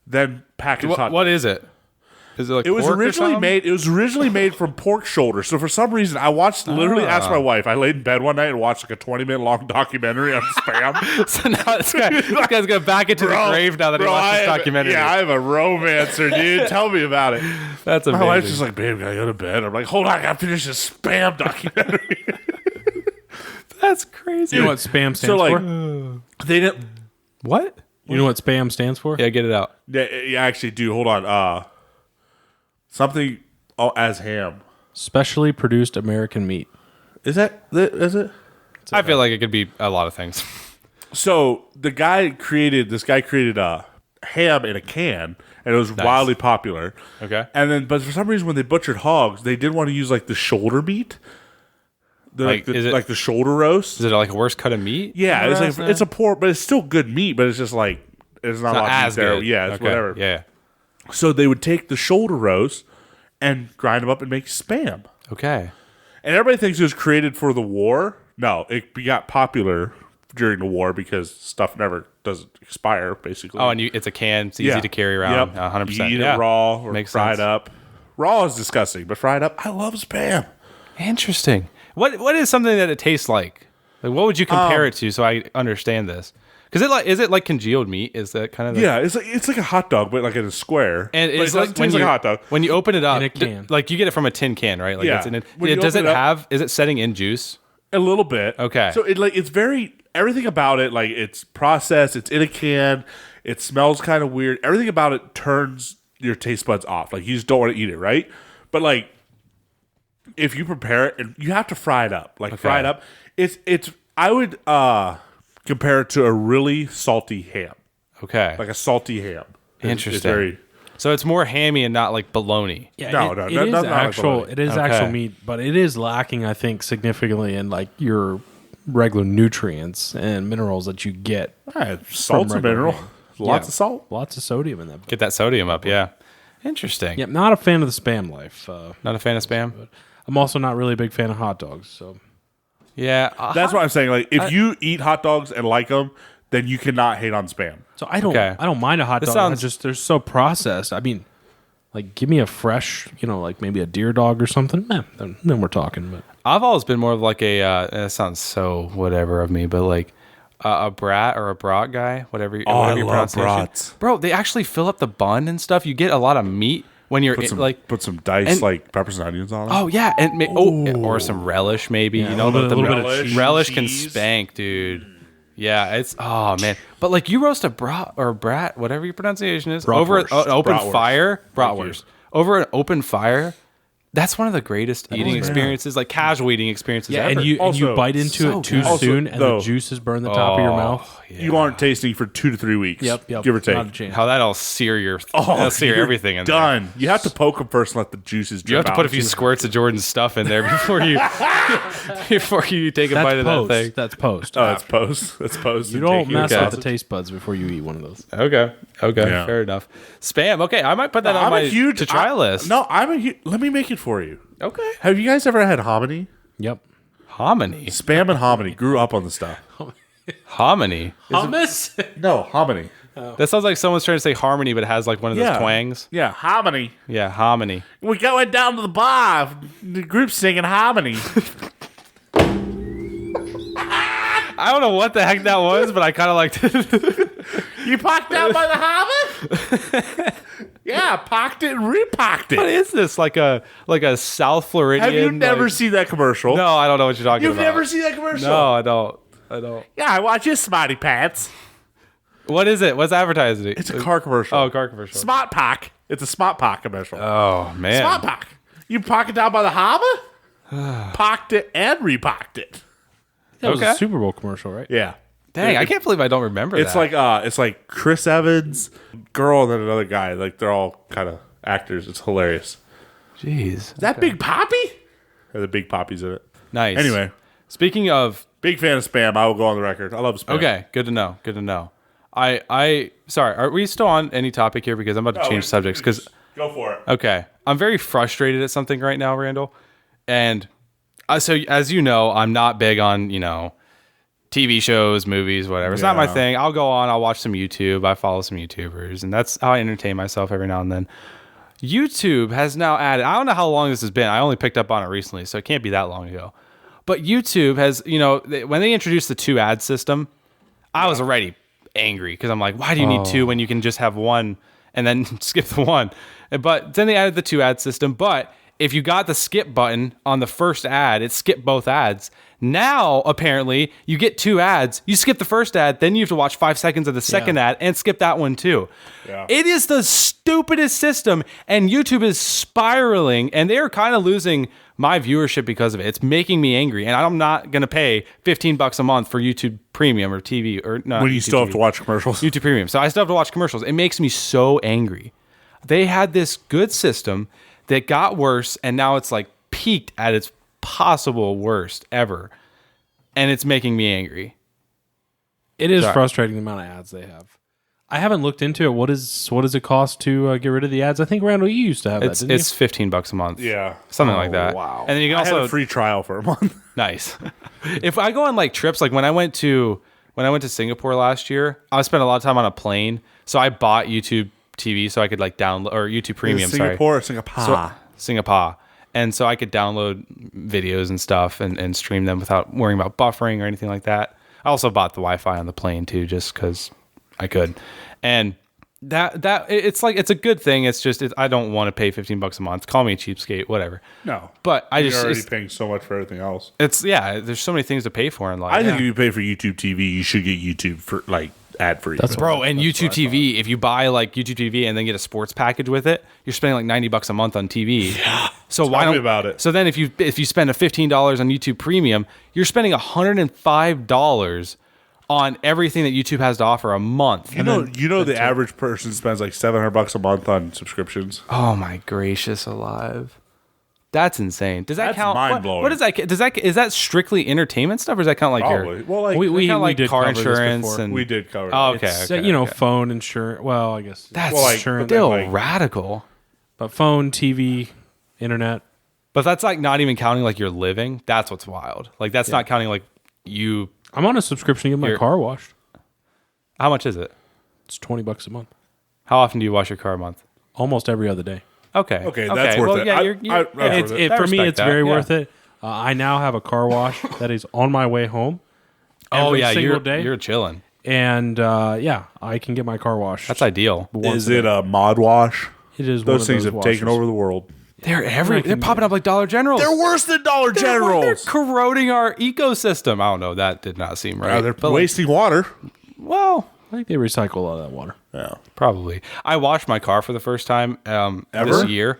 than packaged hot. What is it? Is it like It was pork or originally something? made. It was originally made from pork shoulder. So for some reason, I watched. Literally asked my wife. I laid in bed one night and watched like a 20-minute long documentary on Spam. So now this guy's going back into the grave now that he watched this documentary. Yeah, I have a romancer, dude. Tell me about it. That's My wife's just amazing. like, babe, gotta go to bed. I'm like, hold on, I gotta finish this Spam documentary. That's crazy. You know what spam stands so like, for? they didn't. What? You know what spam stands for? Yeah, get it out. Yeah, actually, do. Hold on. Something. Oh, as ham. Specially produced American meat. Is that? Is it? I feel like it could be a lot of things. So this guy created ham in a can, and it was wildly popular. Okay. And then, but for some reason, when they butchered hogs, they did want to use like the shoulder meat, Like, is it- like the shoulder roast. Is it like a worse cut of meat? Yeah, it's Somewhere like else it's a pork, but it's still good meat. But it's just like it's not, a now? lot Not of as meat there. good. Yeah, it's Okay. whatever. Yeah. So they would take the shoulder roast and grind them up and make Spam. Okay. And everybody thinks it was created for the war. No, it got popular during the war because stuff never doesn't expire, basically. Oh, and it's a can. It's easy to carry around. 100%. You eat Yeah. it raw or Makes fried sense. up. Raw is disgusting, but fried up, I love Spam. Interesting. What is something that it tastes like? Like, what would you compare it to so I understand this? Because is it like congealed meat? Is that kind of Yeah, it's like a hot dog, but like in a square. And but it's it like doesn't taste like a hot dog. when you open it up In a can. like you get it from a tin can, right? Like Yeah. it's in it. When you Does open it it up- have? Is it setting in juice? A little bit. Okay. So it's very everything about it, like it's processed, it's in a can, it smells kind of weird. Everything about it turns your taste buds off. Like you just don't want to eat it, right? But like if you prepare it and you have to fry it up. Like fry it up. It's I would compare it to a really salty ham. Okay. Like a salty ham. It's Interesting. very So it's more hammy and not like bologna. Yeah, No, it no, is not like actual. bologna. It is Okay. actual meat, but it is lacking, I think, significantly in like your regular nutrients and minerals that you get. salt's a regular mineral. ham. Lots Yeah. of salt. Lots of sodium in that. Get that sodium up. Yeah. Interesting. Yep, not a fan of the spam life. Not a fan of spam. I'm also not really a big fan of hot dogs. So Yeah. That's what I'm saying. Like if you eat hot dogs and like them, then you cannot hate on Spam. I don't. Okay. I don't mind a hot This dog. sounds- They're so processed. I mean, like give me a fresh, like maybe a deer dog or something. Then we're talking. But I've always been more of like a. It sounds so whatever of me, but like a brat or a brat guy, whatever. Oh, whatever I your love pronunciation. brats. Bro, they actually fill up the bun and stuff. You get a lot of meat when you're Put some, like. put some diced and- like peppers and onions on it. Oh yeah, and or some relish maybe. You know, a little bit of relish. cheese. relish can Cheese. spank, dude. Yeah, it's man. But like you roast a brat or brat, whatever your pronunciation is, over an Bratwurst. open Bratwurst. fire, Thank you. bratwurst, over an open fire. That's one of the greatest eating experiences, like casual eating experiences Yeah, ever. and you Also, bite into so it too good. Also, soon, and though- the juices burn the top of your mouth. You aren't tasting for 2 to 3 weeks. Yep. Give or take. Not a chance. How that'll sear that'll sear you're everything in there. done. You have to poke them first and let the juices drip You have to put a out. few squirts of Jordan's stuff in there before you take a bite of post. that thing. That's post. Oh, it's post. That's post. You don't mess Okay. with the taste buds before you eat one of those. Okay, Yeah. fair enough. Spam. Okay, I might put that on my to try list. No, let me make it for you. Okay. Have you guys ever had hominy? Yep. Hominy. Spam and hominy. Grew up on the stuff. Hominy. Hummus. No, hominy. That sounds like someone's trying to say harmony, but it has like one of those twangs. Yeah, hominy. Yeah, hominy. We're going down to the bar. The group's singing hominy. I don't know what the heck that was, but I kind of liked it. You parked down by the harbor? Yeah, parked it and reparked What it. is this? Like a South Floridian? Have you never like- seen that commercial? No, I don't know what you're talking You've about. never seen that commercial? No, I don't. Yeah, I watch your smarty pants. What is it? What's advertising? It's a car commercial. Oh, car commercial. Smart Park. It's a Smart Park commercial. Oh man. Smart Park. You park it down by the harbor? Parked it and reparked it. That was Okay. a Super Bowl commercial, right? Yeah. Dang, I can't believe I don't remember It's that. like Chris Evans, girl, and then another guy. Like they're all kind of actors. It's hilarious. Jeez. Is that Big Poppy? Or the Big Poppies in it. Nice. Anyway, Speaking of big fan of Spam. I will go on the record. I love Spam. okay, good to know. Good to know. I sorry, are we still on any topic here? Because I'm about to change subjects. Because go for it. okay, I'm very frustrated at something right now, Randall. And so as you know, I'm not big on TV shows, movies, whatever. It's not my Yeah. thing. I'll go on. I'll watch some YouTube. I follow some YouTubers, and that's how I entertain myself every now and then. YouTube has now added. I don't know how long this has been. I only picked up on it recently, so it can't be that long ago. But YouTube has, when they introduced the 2 ad system, I was already angry because I'm like, why do you need 2 when you can just have 1 and then skip the 1? But then they added the 2 ad system. But if you got the skip button on the first ad, it skipped both ads. Now, apparently, you get 2 ads. You skip the first ad, then you have to watch 5 seconds of the second ad and skip that one too. Yeah. It is the stupidest system, and YouTube is spiraling, and they are kind of losing my viewership because of it. It's making me angry, and I'm not going to pay $15 a month for YouTube Premium or TV or no. When you YouTube still have TV. to watch commercials. YouTube Premium. So I still have to watch commercials. It makes me so angry. They had this good system that got worse, and now it's like peaked at its possible worst ever. And it's making me angry. It is Sorry. frustrating the amount of ads they have. I haven't looked into it. What does it cost to get rid of the ads? I think Randall, you used to have It's that, didn't it's $15 a month. Yeah. Something like that. wow. And then you can I had also a free trial for a month. nice. If I go on like trips, like when I went to Singapore last year, I spent a lot of time on a plane. So I bought YouTube TV so I could like download or YouTube Premium. Singapore or sorry. Singapore? Singapore. And so I could download videos and stuff and stream them without worrying about buffering or anything like that. I also bought the Wi-Fi on the plane too, just because I could. And it's like, it's a good thing. It's just, I don't want to pay $15 a month. Call me a cheapskate, whatever. No. But I You're just, already it's, paying so much for everything else. there's so many things to pay for in life. I think if you pay for YouTube TV, you should get YouTube for like ad free. That's Bro, and YouTube TV, if you buy like YouTube TV and then get a sports package with it, you're spending like $90 a month on TV. Yeah. So why Tell me don't about it. So then if you spend a $15 on YouTube Premium, you're spending $105 on everything that YouTube has to offer a month. You know, the average person spends like $700 a month on subscriptions. Oh my gracious alive. That's insane. Does that That's count? mind-blowing. What does that? Is that strictly entertainment stuff, or does that count like Probably. your? Well, like we count like did car cover this insurance before. and we did cover. Oh, it. okay. So, okay. phone insurance. Well, I guess That's Well, like, insurance, still like- radical. but phone, TV, internet. But that's like not even counting like your living. That's what's wild. Like that's not counting like you. I'm on a subscription to get my You're- car washed. How much is it? It's $20 a month, How often do you wash your car a month? almost every other day. Okay. Okay, that's worth well, it. Yeah, I- you're, I- that's worth it. I For me, respect it's that. very Yeah. worth it. I now have a car wash that is on my way home. Oh every yeah, single you're day. you're chilling. And I can get my car washed. That's ideal. Is it a mod wash? It is. Those things have taken over the world. They're popping up like Dollar Generals. They're worse than Dollar They're Generals. corroding our ecosystem. I don't know. That did not seem right. They're But, like, wasting water. well, I think they recycle a lot of that water. Yeah. probably. I washed my car for the first time Ever? this year.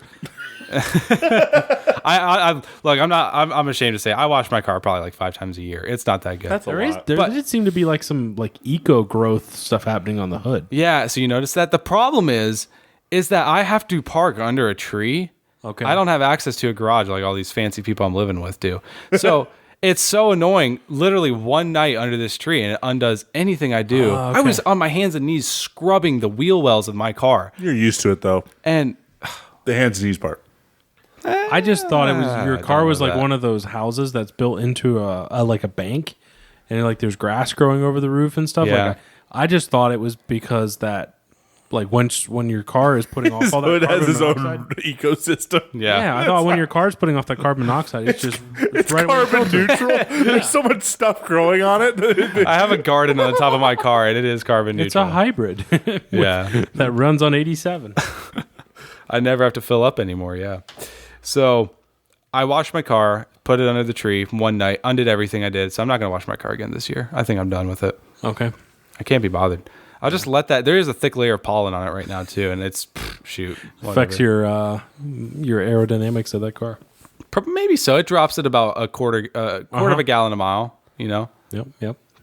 I'm ashamed to say I wash my car probably like 5 times a year. It's not that good. That's a lot. There But- did seem to be like some like eco growth stuff happening on the hood. Yeah, so you notice that the problem is that I have to park under a tree. Okay. I don't have access to a garage like all these fancy people I'm living with do. So it's so annoying. Literally one night under this tree and it undoes anything I do. Oh, okay. I was on my hands and knees scrubbing the wheel wells of my car. You're used to it, though. And The hands and knees part. I just thought it was your I car don't was know like that. one of those houses that's built into a like a bank, and like there's grass growing over the roof and stuff. Yeah. Like I just thought it was because that like when your car is putting off all So that it has carbon its own monoxide. ecosystem. Yeah, I thought when your car's putting off that carbon monoxide, it's just It's right where carbon neutral. There's so much stuff growing on it. I have a garden on the top of my car and it is carbon it's neutral. a hybrid Yeah. that runs on 87. I never have to fill up anymore. Yeah. So I washed my car, put it under the tree one night, undid everything I did. So I'm not going to wash my car again this year. I think I'm done with it. Okay. I can't be bothered. I'll just let that. There is a thick layer of pollen on it right now too, and it's shoot Affects whatever. your aerodynamics of that car. Maybe so. It drops at about a quarter of a gallon a mile. Yep.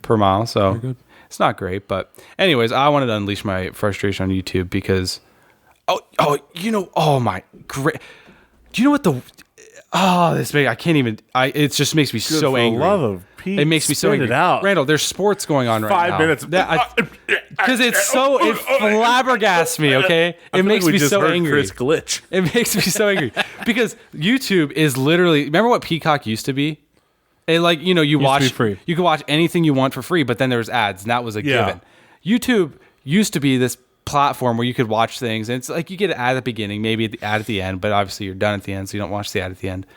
Per mile. So good. it's not great, but anyways, I wanted to unleash my frustration on YouTube because oh my great. Do you know what I can't even. It just makes me so angry. Love of Pete, It makes me so spit angry. it out. Randall, there's sports going on right 5 now. minutes. Because it flabbergasts me, okay? It makes me so angry. Chris glitch. It makes me so angry. Because YouTube is literally, remember what Peacock used to be? It like, you to be watch, free. you could watch anything you want for free, but then there was ads, and that was a Yeah. given. YouTube used to be this platform where you could watch things, and it's like you get an ad at the beginning, maybe the ad at the end, but obviously you're done at the end, so you don't watch the ad at the end.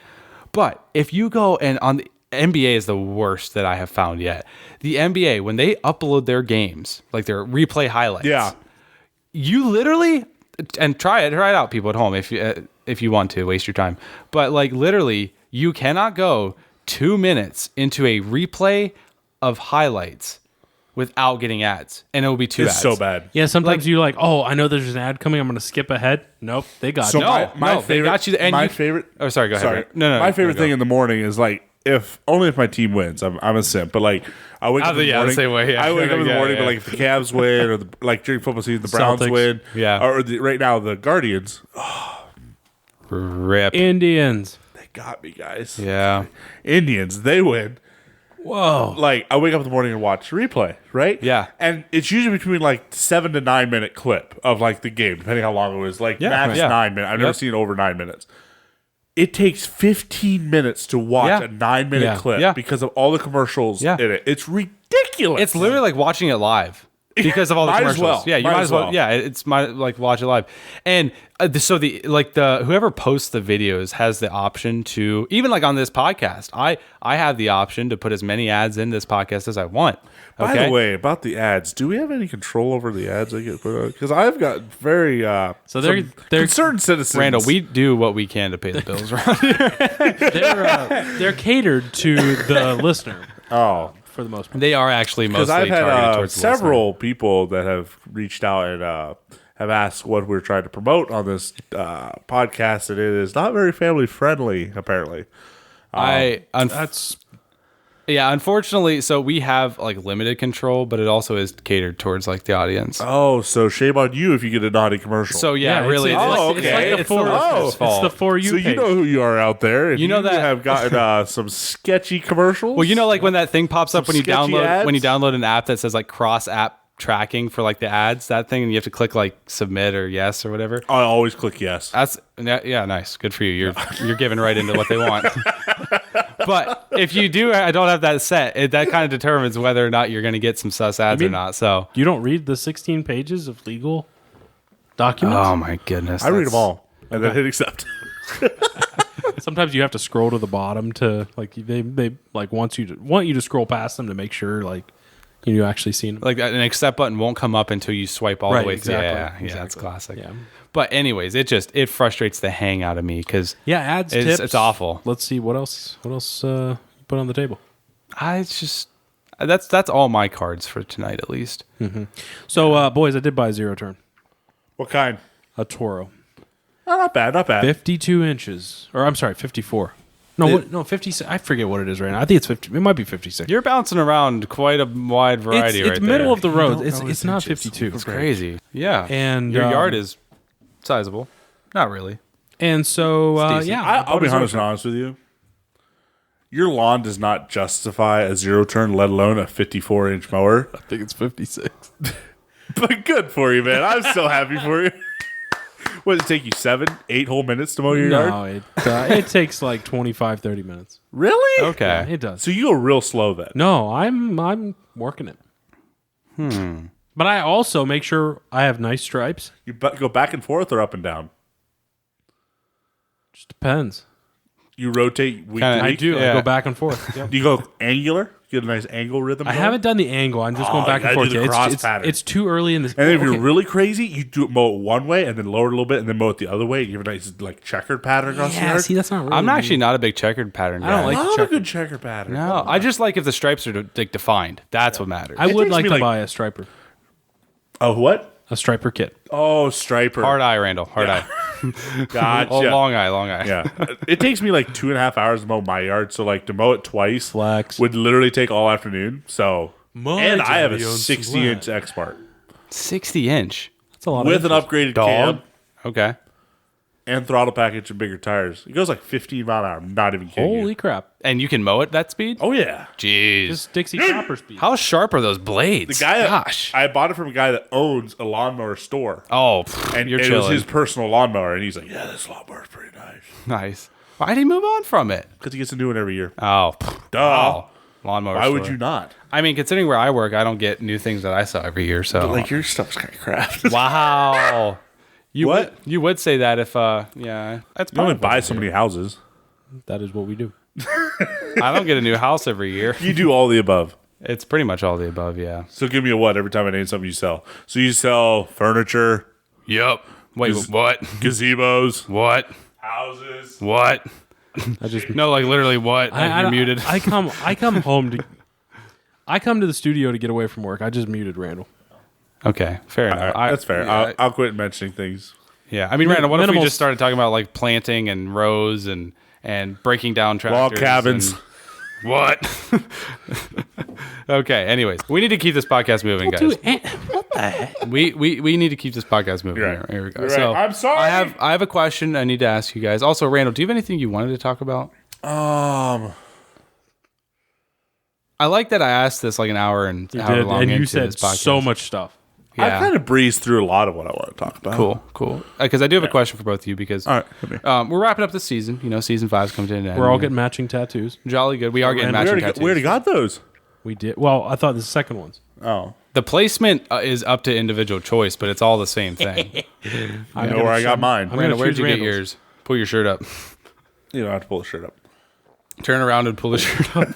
But if you go and on the NBA is the worst that I have found yet. The NBA, when they upload their games, like their replay highlights, Yeah. you literally and try it out, people at home, if you want to waste your time. But like literally, you cannot go 2 minutes into a replay of highlights without getting ads, and it will be two It's ads. so bad. Yeah, sometimes you're like, oh, I know there's an ad coming. I'm going to skip ahead. Nope, they got So you. No, they got you, and my you- favorite. Oh, sorry, go ahead, Sorry, Rick. No, My favorite go. thing in the morning is like if my team wins. I'm a simp, but like I wake up in the Yeah, the morning. same way, yeah. I wake up in the Yeah, morning, yeah. but like if the Cavs win or like during football season, the Browns Celtics. win, Yeah. or right now the Guardians. Rip. Indians. They got me, guys. Yeah. Indians, they win. Whoa. Like I wake up in the morning and watch replay, right? Yeah. and it's usually between like 7 to 9 minute clip of like the game, depending how long it was. Like Yeah, max yeah. 9 minutes. I've never Yep. seen over 9 minutes. It takes 15 minutes to watch Yeah. a 9 minute Yeah. clip Yeah. because of all the commercials Yeah. in it. It's ridiculous. It's literally like watching it live because of all the Might as commercials. well. Yeah, you might as well. Yeah, it's like watch it live. And so the whoever posts the videos has the option to, even like on this podcast, I have the option to put as many ads in this podcast as I want. By Okay? the way, about the ads, do we have any control over the ads that get put on? Because I've got very So they're- some they're- concerned citizens. Randall, we do what we can to pay the bills around here. They're catered to the listener for the most part. They are actually because mostly I've had targeted towards the listener. several people that have reached out and have asked what we're trying to promote on this podcast, and it is not very family friendly. Apparently, That's unfortunately, so we have like limited control, but it also is catered towards like the audience. so shame on you if you get a naughty commercial. So yeah, it's- really, it's, it's, like, okay. it's like the it's for, the listener's it's fault. the for you so page. you know who you are out there. If You know that- have gotten some sketchy commercials. Well, you know, like when that thing pops up Some when you sketchy download ads? an app that says like cross app tracking for like the ads, that thing, and you have to click like submit or yes or whatever. I always click yes. That's yeah, nice, good for you. You're giving right into what they want. But if you I don't have that set. That kind of determines whether or not you're going to get some sus ads or not. So, You don't read the 16 pages of legal documents? oh my goodness, I read them all and then hit accept. Sometimes you have to scroll to the bottom to like they like want you to scroll past them to make sure like You actually seen them. Like an accept button won't come up until you swipe all the Right, way through. exactly, Yeah, that's exactly. classic. Yeah. But anyways, it frustrates the hang out of me because Yeah, ads, It's- tips. it's awful. Let's see what else you put on the table. it's just that's all my cards for tonight at least. So, boys, I did buy a zero turn. What kind? A Toro. Oh, not bad, not bad. 52 inches. Or I'm sorry, 54. No, 56. I forget what it is right now. I think it's 50. It might be 56. You're bouncing around quite a wide variety It's right middle there. of the road. don't It's know it's its not inches. 52. It's crazy. Yeah. And, your yard um, is sizable. Not really. And so, decent. yeah. I'll be bought a honest zero with you. Your lawn does not justify a zero turn, let alone a 54-inch mower. I think it's 56. But good for you, man. I'm so happy for you. What did it take you 7, 8 whole minutes to mow your yard? No, it takes like 25, 30 minutes. Really? Okay. Yeah, it does. So you go real slow then. No, I'm working it. But I also make sure I have nice stripes. You go back and forth or up and down? Just depends. You rotate week Kinda- to I week? do. Yeah. I go back and forth. Yep. Do you go angular? Get a nice angle rhythm I going? haven't done the angle. I'm just going Oh, back you and gotta forth. do the Yeah, cross it's, pattern. it's too early in this. And then if Okay. you're really crazy, you do it mow it one way and then lower it a little bit and then mow it the other way. You have a nice like checkered pattern across the yeah, yard. see, that's not really. I'm actually not a big checkered pattern guy. I don't like Love checker. a good checker pattern. No, I just like if the stripes are like defined. That's what matters. I would takes like me, to like- buy a striper. Oh, what? A striper kit. Oh, striper. Hard eye, Randall. Hard eye. Gotcha. Oh, long eye. Long eye. Yeah. It takes me like 2.5 hours to mow my yard. So like to mow it twice Flex. would literally take all afternoon. So My and I have a daddy owns 60-inch X-Part 60-inch. That's a lot. with of an inches. upgraded Dog. cam Okay. and throttle package and bigger tires. It goes like 15 mile an hour. I'm not even kidding Holy you. crap! And you can mow it that speed? Oh yeah. Jeez. Just Dixie Chopper speed. How sharp are those blades? The guy Gosh. I bought it from a guy that owns a lawnmower store. Oh, And you're it was chilling. his personal lawnmower, and he's like, "Yeah, this lawnmower's pretty nice." Nice. Why did he move on from it? Because he gets to do it every year. Oh, Duh. wow. Lawnmower Why would store. you not? I mean, considering where I work, I don't get new things that I sell every year. So, Like your stuff's kind of crap. wow. You What? Would, you would say that if, yeah, that's You only probably buy what so I do. many houses. That is what we do. I don't get a new house every year. You do all the above. It's pretty much all the above, yeah. So give me a what every time I name something you sell. So you sell furniture, Yep. Wait, Is- what? gazebos, What? houses. What? I just. No, like literally what? You're muted. I come home to. I come to the studio to get away from work. I just muted Randall. Okay, fair All enough. right, that's fair. Yeah, I'll quit mentioning things. yeah. I mean, Randall, what if we Minimal- just started talking about like planting and rows and breaking down Log tractors? cabins. and- What? Okay. Anyways, we need to keep this podcast moving, guys. What the heck? We need to keep this podcast moving. You're right. Here we go. You're So right. I'm sorry. I have a question I need to ask you guys. Also, Randall, do you have anything you wanted to talk about? I like that I asked this like an hour and You hour did, long and you into said this podcast. so much stuff. I Yeah. kind of breezed through a lot of what I want to talk about. Cool. Because I do have a question for both of you because All right. Come here. we're wrapping up the season. You know, season 5's coming to an end. We're all getting matching tattoos. jolly good. We are getting And matching We tattoos. already got those. We did. Well, I thought the second ones. Oh. The placement is up to individual choice, but it's all the same thing. I know where I got mine. I'm Randall, gonna where'd choose you get Randall's. yours? Pull your shirt up. You don't have to pull the shirt up. Turn around and pull the shirt up.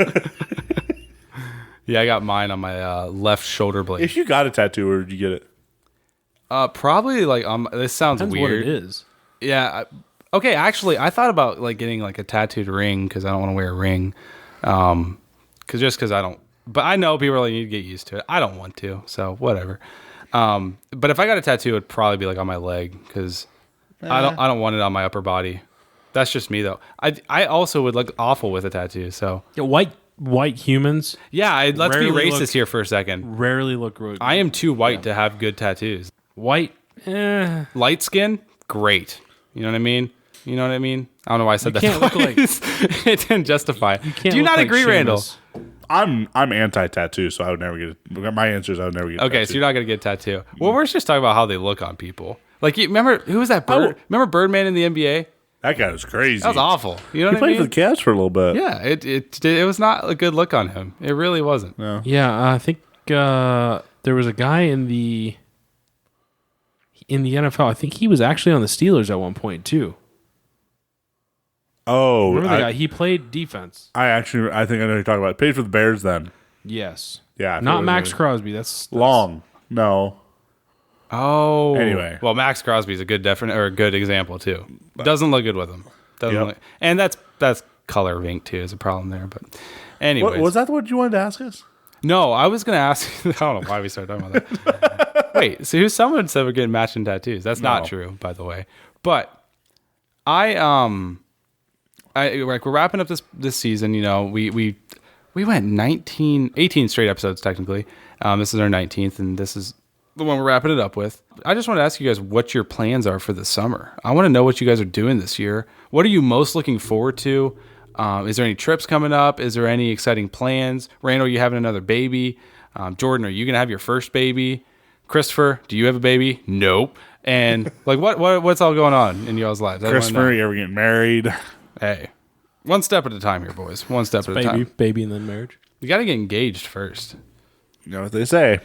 Yeah, I got mine on my left shoulder blade. If you got a tattoo, where did you get it? Probably like this sounds Depends weird. what it is. Yeah. Okay. Actually, I thought about like getting like a tattooed ring because I don't want to wear a ring. Because I don't. But I know people really need to get used to it. I don't want to, so whatever. But if I got a tattoo, it'd probably be like on my leg because I don't want it on my upper body. That's just me though. I also would look awful with a tattoo. So Yeah, white humans yeah, let's be Rarely racist look- here for a second. rarely look good. I am too white to have good tattoos. White. Light skin, great. You know what I mean? You know what I mean? I don't know why I said that. can't look like- twice. It didn't justify. Can't Do you look not like agree, Randall? Seamus. I'm anti-tattoo, so I would never get it. My answer is I would never get a Okay, tattoo. so you're not gonna get a tattoo. Well, we're just talking about how they look on people. Like, you remember who was that? Remember Birdman in the NBA? That guy was crazy. That was awful. You know He what I played mean? for the Cavs for a little bit. Yeah, it was not a good look on him. It really wasn't. Yeah, I think there was a guy in the NFL. I think he was actually on the Steelers at one point too. Oh, Remember the guy? I He played defense. think I know who you're talking about. Paid for the Bears then. Yes. Yeah. Not Max Crosby. That's Long. No. Oh. Anyway. Well, Max Crosby's a good good example too. Doesn't look good with him. And that's color of ink too is a problem there. But anyways. Was that what you wanted to ask us? No, I was going to ask I don't know why we started talking about that. Wait, so someone said we're getting matching tattoos. That's not true, by the way. But we're wrapping up this season, you know, we went 18 straight episodes technically. This is our 19th and this is the one we're wrapping it up with. I just want to ask you guys what your plans are for the summer. I want to know what you guys are doing this year. What are you most looking forward to? Is there any trips coming up? Is there any exciting plans? Randall, you having another baby? Jordan, are you going to have your first baby? Christopher, do you have a baby? Nope. And like, what's all going on in y'all's lives? Christopher, you ever getting married? Hey, one step at a time here, boys. One step at a time. baby and then marriage. You got to get engaged first. You know what they say.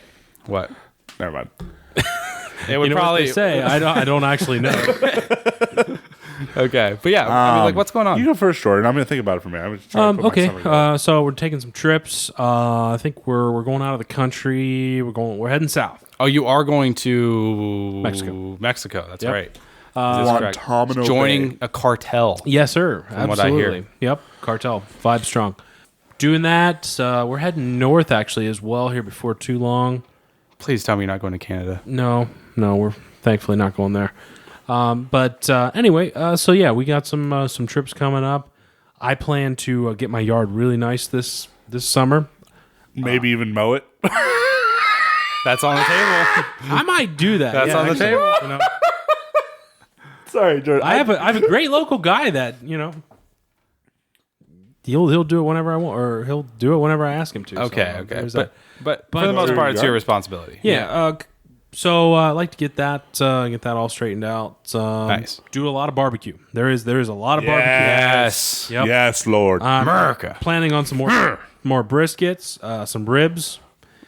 What? Never mind. It would You know probably what they say. I don't actually know. Okay, but yeah, I mean, like, what's going on? You go first, Jordan. I'm going to think about it for a minute. I'm just trying to put my stomach down. Okay. So we're taking some trips. I think we're going out of the country. We're heading south. Oh, you are going to Mexico. Mexico. That's Yep. right. That's correct. Guantanamo Joining Bay. a cartel. Yes, sir. From what I hear. Absolutely. Yep. Cartel. Vibe strong. Doing that. We're heading north actually as well here before too long. Please tell me you're not going to Canada. No, we're thankfully not going there. But anyway, so yeah, we got some trips coming up. I plan to get my yard really nice this summer. Maybe even mow it. That's on the table. I might do that. That's on the table. You know, Sorry, Jordan. I have a great local guy that he'll do it whenever I want, or he'll do it whenever I ask him to. Okay, So, okay. there's that. But for the most There part, you it's go. your responsibility. Yeah. So I'd like to get that all straightened out. Nice. Do a lot of barbecue. There is a lot of barbecue. Yes. Yep. Yes, Lord. America. Planning on some more briskets, some ribs,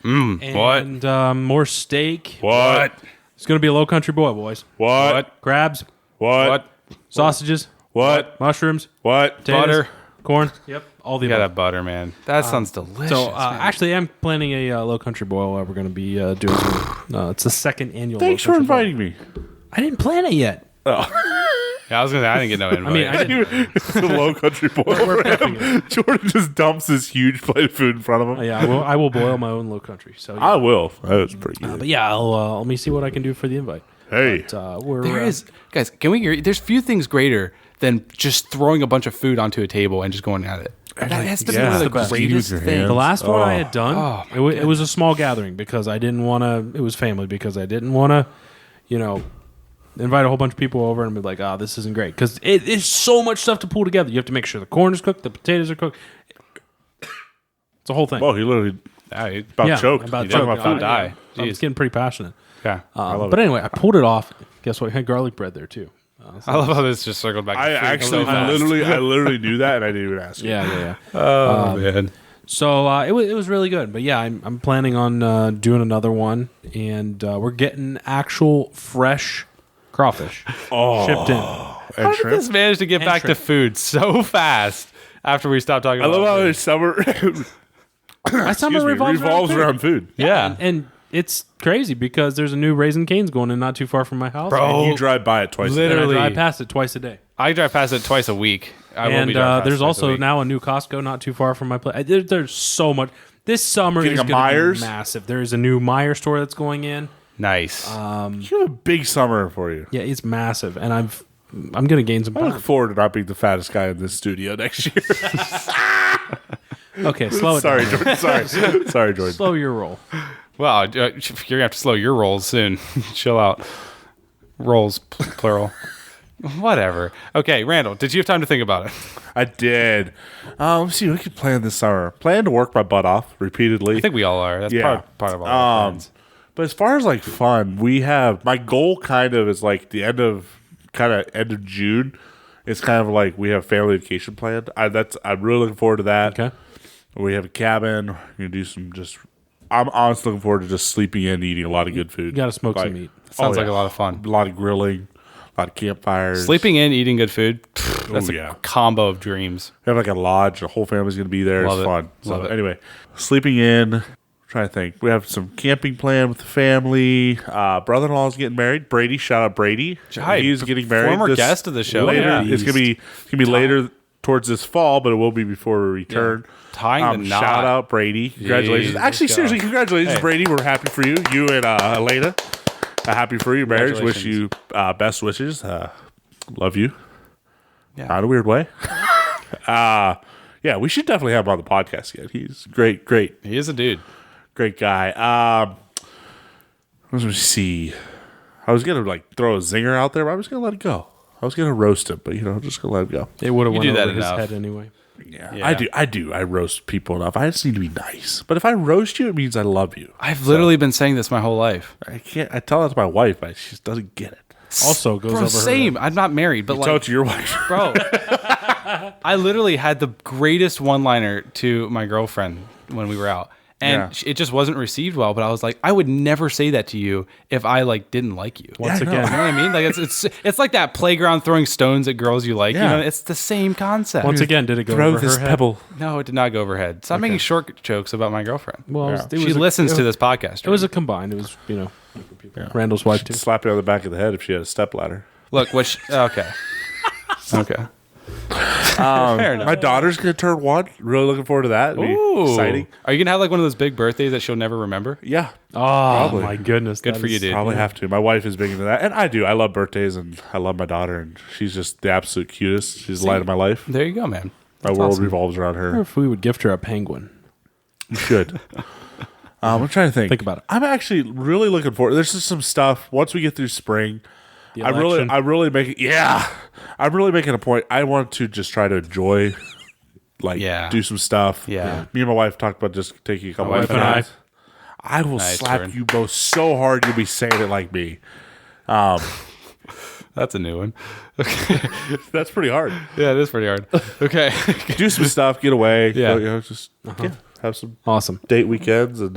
and more steak. What? It's gonna be a low country boil, boys. What? Crabs, What? sausages, What? mushrooms, What? potatoes, Butter. corn. Yep, all the You got above. that butter, man. That sounds delicious. So man. actually, I'm planning a low country boil. We're going to be doing. It's the second annual. Thanks Low for Country inviting me. Boil. I didn't plan it yet. Yeah, I was gonna say I didn't get no invite. I mean, I didn't. It's a low country boy. Jordan just dumps this huge plate of food in front of him. Yeah, I will boil my own low country. So, yeah. I will. That was pretty good. But yeah, I'll let me see what I can do for the invite. Hey. But, we're there is, guys. Can we hear? There's few things greater than just throwing a bunch of food onto a table and just going at it. That has to be yeah, one of the just greatest use your things. hands. the last one I Oh. had done. Oh, it was a small gathering because I didn't want to. It was family because I didn't want to, invite a whole bunch of people over and be like, this isn't great because it is so much stuff to pull together. You have to make sure the corn is cooked, the potatoes are cooked. It's a whole thing. Whoa, he literally about choked. About He's talking choked. about food. die. I was Jeez. getting pretty passionate. Yeah, But anyway, I pulled it off. Guess what? I had garlic bread there too. I love how this just circled back. To I food actually so fast. literally knew that, and I didn't even ask you. Yeah. Oh man. So it was really good. But yeah, I'm planning on doing another one, and we're getting actual fresh crawfish shipped in. And How did shrimp. this manage to get And back to shrimp. food so fast after we stopped talking I about love how food? his summer My summer excuse me, revolves food. around food. Yeah. And it's crazy because there's a new Raising Cane's going in not too far from my house. Bro. You drive by it twice. a day. And I Literally. drive past it twice a day. I drive past it twice a week. I will be And driving past there's it twice a also week. now a new Costco not too far from my place. There's so much. This summer Getting is a going to Myers? be massive. There is a new Meyer store that's going in. nice. You have a big summer for you. Yeah, it's massive, and I'm going to gain some I look pounds. forward to not being the fattest guy in this studio next year. Okay, slow it Sorry, down. Jordan. Sorry, Jordan. Slow your roll. Well, you're gonna have to slow your rolls soon. Chill out. Rolls plural. Whatever. Okay, Randall, did you have time to think about it? I did. Let's see. We could plan this summer. Plan to work my butt off repeatedly. I think we all are. That's Yeah. part of our plans. But as far as like fun, we have my goal kind of is like the end of June. It's kind of like we have family vacation planned. I'm really looking forward to that. Okay. We have a cabin. We're gonna do some just. I'm honestly looking forward to just sleeping in, and eating a lot of good food. You got to smoke Like, some meat. Sounds like a lot of fun. A lot of grilling, a lot of campfires. Sleeping in, eating good food. That's a yeah. combo of dreams. We have like a lodge. The whole family's gonna be there. Love it's it. fun. So Love it. anyway, sleeping in, trying to think. We have some camping plan with the family. Brother-in-law is getting married. Brady, shout out Brady. Hi, He's getting married. former guest of the show. Later, Yeah. it's gonna be later towards this fall, but it will be before we return. Tying the knot. Shout out Brady. Congratulations. Actually, let's go. seriously, congratulations, Hey. Brady. We're happy for you. You and Elena. Happy for your marriage. Wish you best wishes. Love you. Yeah. Not in a weird way. Yeah, we should definitely have him on the podcast again. He's great He is a dude. guy. Let me see. I was gonna throw a zinger out there, but I was gonna let it go. I was gonna roast him, but I'm just gonna let it go. It would have went do over that his enough. head anyway. Yeah, Yeah. I do. I roast people enough. I just need to be nice. But if I roast you, it means I love you. I've literally been saying this my whole life. I can't. I tell that to my wife, but she just doesn't get it. Also goes Bro, over same. I'm not married, but Tell it to your wife. bro, I literally had the greatest one-liner to my girlfriend when we were out, and Yeah. it just wasn't received well. But I was like, I would never say that to you if I didn't like you. Once Yeah, I know. again, You know what I mean? Like it's like that playground throwing stones at girls you like. Yeah. You know, it's the same concept. once again, did it go Throw over this her head? pebble. No, it did not go overhead. Stop making short jokes about my girlfriend. Well, Yeah. it was She a- listens it to was- this podcast. It was a combined. It was Randall's wife too. Slap you on the back of the head if she had a step ladder. Look, okay. Okay. Fair enough. My daughter's gonna turn 1. Really looking forward to that. It'll be Ooh. exciting. Are you gonna have one of those big birthdays that she'll never remember? Yeah, Oh my goodness! Good that for you, is- dude. probably have to. My wife is big into that, and I do. I love birthdays, and I love my daughter, and she's just the absolute cutest. She's the light of my life. There you go, man. My That's world awesome. revolves around I her. wonder if we would gift her a penguin. You should. I'm trying to think. Think about it. I'm actually really looking forward. There's just some stuff once we get through spring. The I'm election. really making a point. I want to just try to enjoy, Yeah. do some stuff. Yeah. Me and my wife talked about just taking a couple wife of and I. nights. I will Nice slap turn. you both so hard you'll be saying it like me. That's a new one. That's pretty hard. Yeah, it is pretty hard. Okay. Do some stuff, get away. Yeah. Just have some Awesome. date weekends and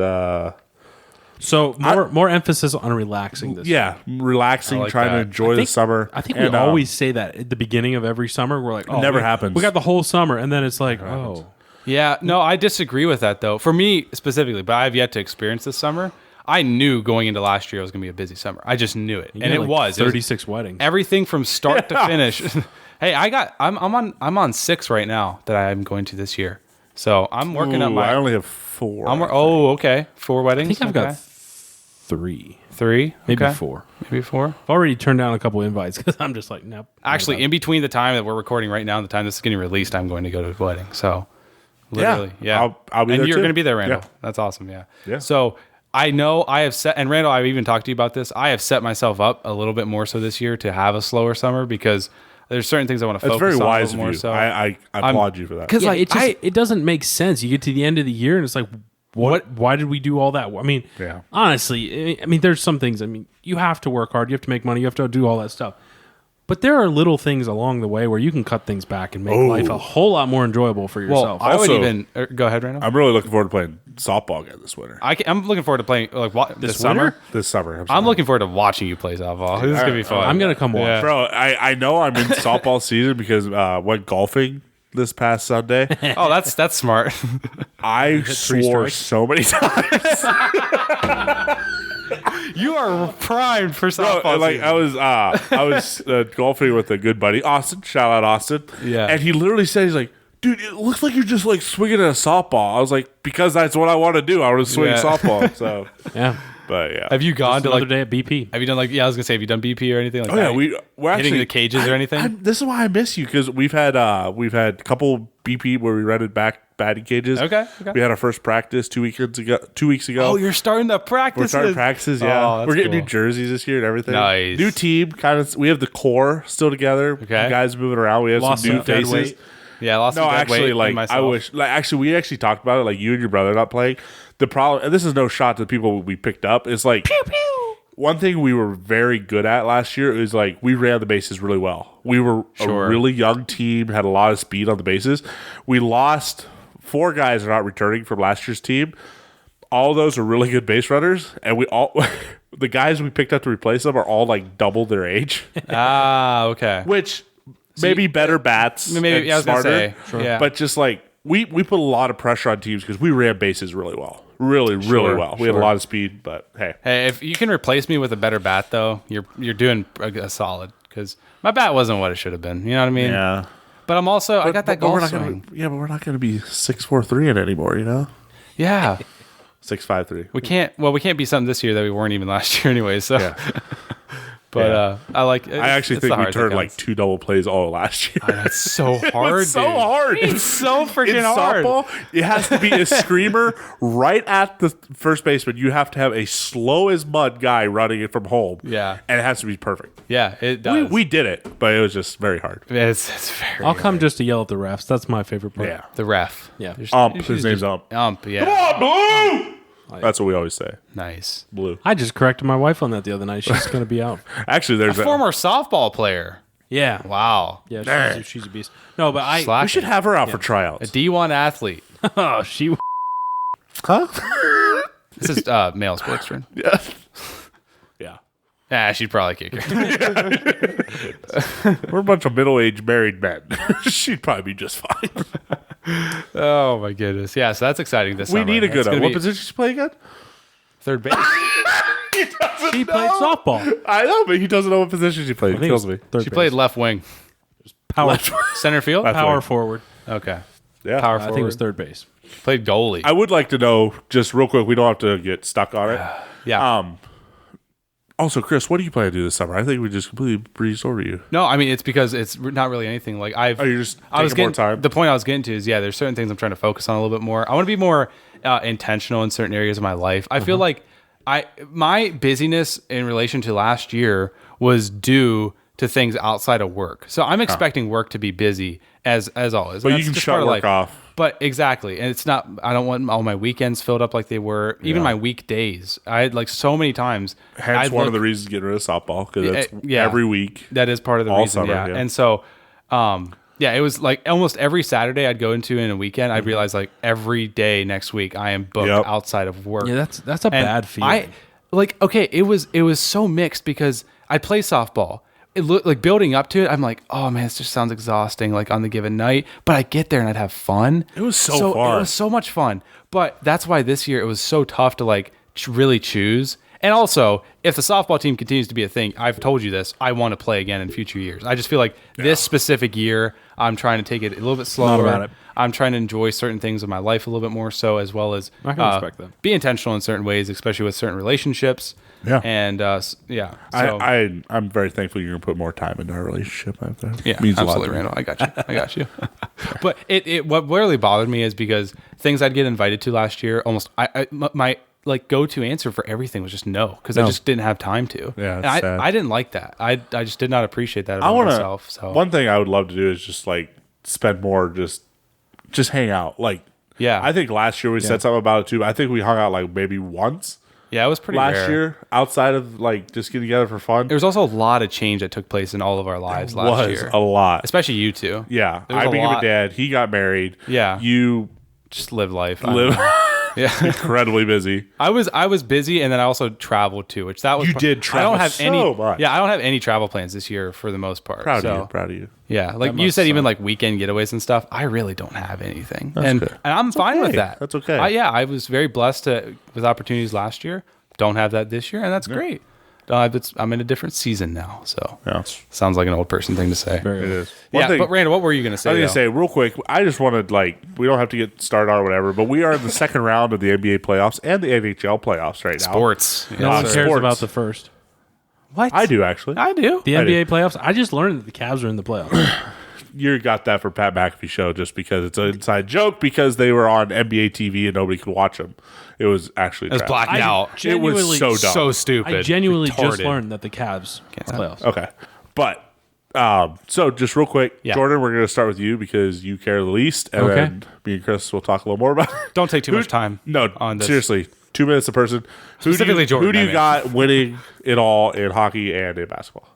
So more emphasis on relaxing this. relaxing, I like trying to that. enjoy I the think- summer. I think And, we always say that at the beginning of every summer. We're like, oh, never we- happens. We got the whole summer, and then it's like, oh, Yeah, no, I disagree with that though. For me specifically, but I've yet to experience this summer. I knew going into last year it was going to be a busy summer. I just knew it, and you it got, like, was. It was 36 weddings. everything from start to finish. Hey, I'm on 6 right now that I'm going to this year. So I'm working up Ooh, my. I only have 4. Okay, 4 I weddings. think I've got Okay. 3, 3, maybe okay. 4. maybe 4. I've already turned down a couple invites because I'm just like, nope. Actually, in between the time that we're recording right now and the time this is getting released, I'm going to go to a wedding. So, literally, yeah. I'll be and there you're too. going to be there, Randall. Yeah. That's awesome. Yeah. Yeah. So I know I have set, and Randall, I've even talked to you about this. I have set myself up a little bit more so this year to have a slower summer because there's certain things I want to That's focus very on wise a of little more. you. So I applaud you for that. because yeah, like it doesn't make sense. You get to the end of the year and it's like, what? Why did we do all that? I mean, Yeah. honestly, I mean, there's some things. I mean, you have to work hard. You have to make money. You have to do all that stuff. But there are little things along the way where you can cut things back and make life a whole lot more enjoyable for well, yourself. I would Also- even go ahead, Randall. I'm really looking forward to playing softball again this winter. I'm looking forward to playing this summer. This summer. I'm looking forward to watching you play softball. This is gonna be fun. I'm gonna come watch. Yeah. Bro, I know I'm in softball season because went golfing this past Sunday. Oh, that's smart. I three swore strikes? so many times. You are primed for Bro, softball. like season. I was golfing with a good buddy, Austin. Shout out Austin. Yeah. And he literally said, he's like, dude, it looks like you're just like swinging at a softball. I was like, because that's what I want to do. I want to swing Yeah. softball. So, Yeah. but yeah. Have you gone to Another like? day at BP. Have you done like? Yeah, I was gonna say, have you done BP or anything like Oh that? yeah, we're actually hitting the cages or anything. This is why I miss you because we've had a couple BP where we rented back batting cages. Okay. We had our first practice 2 weeks ago. 2 weeks ago. Oh, you're starting to practice. We're starting practices, yeah. Oh, that's We're getting cool. new jerseys this year and everything. Nice. New team, kind of. We have the core still together. Okay. The guys moving around. We have Lost some new some dead faces. weight. Yeah, lost No, some dead actually, weight like and myself. I wish. Like actually, we actually talked about it. Like you and your brother not playing. The problem, and this is no shot to the people we picked up. Is like one thing we were very good at last year is like we ran the bases really well. We were Sure. a really young team, had a lot of speed on the bases. We lost 4 guys are not returning from last year's team. All of those are really good base runners, and we all the guys we picked up to replace them are all like double their age, Okay. which maybe better bats, Maybe and yeah, I was gonna smarter. say. Yeah. But just like we put a lot of pressure on teams because we ran bases really well. really Sure, well. We had a sure. lot of speed, but hey. Hey, if you can replace me with a better bat, though, you're doing a solid because my bat wasn't what it should have been. You know what I mean? Yeah. But I'm also I got that golf we're not swing. but we're not gonna be 6'4" in it anymore, you know? Yeah, 6'5" we can't. Well, we can't be something this year that we weren't even last year anyway. So, Yeah. but Yeah. I like. I actually think we turned like 2 double plays all last year. That's so hard. It's so dude. hard. It's so freaking In hard. softball, it has to be a screamer right at the first baseman. You have to have a slow as mud guy running it from home. Yeah. And it has to be perfect. Yeah, it does. We did it, but it was just very hard. It's very. I'll come just to yell at the refs. That's my favorite part. Yeah. The ref. Yeah. His name's Ump. Yeah. Come on, Blue! That's what we always say. Nice. Blue. I just corrected my wife on that the other night. She's going to be out. Actually, there's Former softball player. Yeah. Wow. Yeah, she's a beast. No, but I. Slacking. we should have her out for A tryouts. D1 athlete. Oh, she. Huh? This is male sportsman. Yeah. Yeah. Ah, she'd probably kick her. We're a bunch of middle-aged married men. She'd probably be just fine. Oh my goodness. Yeah, so that's exciting this We summer. need a good It's one. gonna What be position does she play again? third base. She played softball. I know, but he doesn't know what position she played. I It think kills it was me. third She base. played left wing. power, Center field? Left power wing. forward. Okay. Yeah. Power I forward. think it was third base. Played goalie. I would like to know, just real quick, we don't have to get stuck on it. yeah. Also, Chris, what do you plan to do this summer? I think we just completely breezed over you. No, I mean it's because it's not really anything. Like Oh, you're just I was taking getting more time? The point I was getting to is there's certain things I'm trying to focus on a little bit more. I want to be more intentional in certain areas of my life. I feel like my busyness in relation to last year was due to things outside of work. So I'm expecting work to be busy as always. But And you that's can just shut part of work life. off. But exactly. And it's not, I don't want all my weekends filled up like they were. Even my weekdays. I had like so many times. Hence I'd one of look- the reasons getting rid of softball, because it's yeah. every week. That is part of the all reason. summer, Yeah. yeah. And so, it was like almost every Saturday I'd go into in a weekend, I'd realize like every day next week I am booked Yep. outside of work. Yeah, that's a And bad feeling. It was so mixed because I play softball. It looked like building up to it. I'm like, oh man, this just sounds exhausting. Like on the given night, but I get there and I'd have fun. It was so fun. It was so much fun. But that's why this year it was so tough to like really choose. And also, if the softball team continues to be a thing, I've told you this, I want to play again in future years. I just feel like this specific year, I'm trying to take it a little bit slower. about it. I'm trying to enjoy certain things in my life a little bit more so, as well as I can respect that. be intentional in certain ways, especially with certain relationships. Yeah. And So, I'm very thankful you're going to put more time into our relationship. yeah, means absolutely, a lot. Randall. I got you. But what really bothered me is because things I'd get invited to last year, almost my like go-to answer for everything was just no, because I just didn't have time to. Yeah, and it's sad. I didn't like that. I just did not appreciate that I about want myself. to. So One thing I would love to do is just like spend more, just hang out. Like, yeah, I think last year we said something about it too. But I think we hung out like maybe once yeah, it was pretty last rare. year outside of like just getting together for fun. There was also a lot of change that took place in all of our lives last was year, a lot. especially you two. Yeah, There was I a became a lot. dad. He got married. Yeah. You Just live life. I don't live know. Yeah. incredibly busy. I was busy, and then I also traveled too, which that was You did I travel don't have so any. much. Yeah, I don't have any travel plans this year for the most part. Proud so, of you. Proud of you. Yeah, like you said, even like weekend getaways and stuff. I really don't have anything, and good. I'm fine with okay. that. That's okay. I was very blessed with opportunities last year. Don't have that this year, and that's great. I'm in a different season now, so Yeah, sounds like an old person thing to say. it is. Yeah, but Randall, what were you gonna say? I was though? gonna say real quick. I just wanted we don't have to get started on whatever, but we are in the second round of the NBA playoffs and the NHL playoffs right now. sports. no one Yes, cares sir. about the first. What I do actually. I do. The I do. NBA playoffs. I just learned that the Cavs are in the playoffs. You got that for Pat McAfee show just because it's an inside joke because they were on NBA TV and nobody could watch them. It was actually It was trash. blacked I out. It genuinely- was so dumb. So stupid. I genuinely just Retarded. learned that the Cavs are playoffs. Okay, but so just real quick, Yeah. Jordan, we're gonna start with you because you care the least, and Okay. then me and Chris will talk a little more about it. Don't take too much time. No, on this. seriously, 2 minutes a person. Specifically Jordan, Who do I you mean. got winning it all in hockey and in basketball?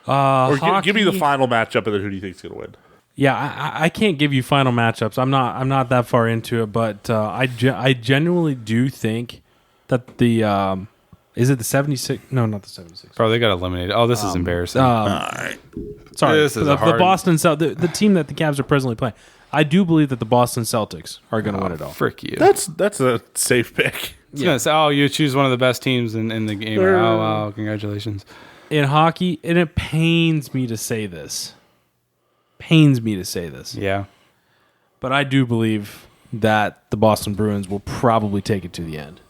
Or give me the Hockey- final matchup, and then who do you think's gonna win? Yeah, I can't give you final matchups. I'm not that far into it, but I genuinely do think that the is it the 76? No, not the 76. Bro, they got eliminated. Oh, this is embarrassing. Sorry, This is the a hard- Boston South, the team that the Cavs are presently playing. I do believe that the Boston Celtics are going to win it all. Frick you. That's a safe pick. Yeah. So, you choose one of the best teams in the game. Oh, wow. Congratulations. In hockey, and it pains me to say this. Yeah. But I do believe that the Boston Bruins will probably take it to the end.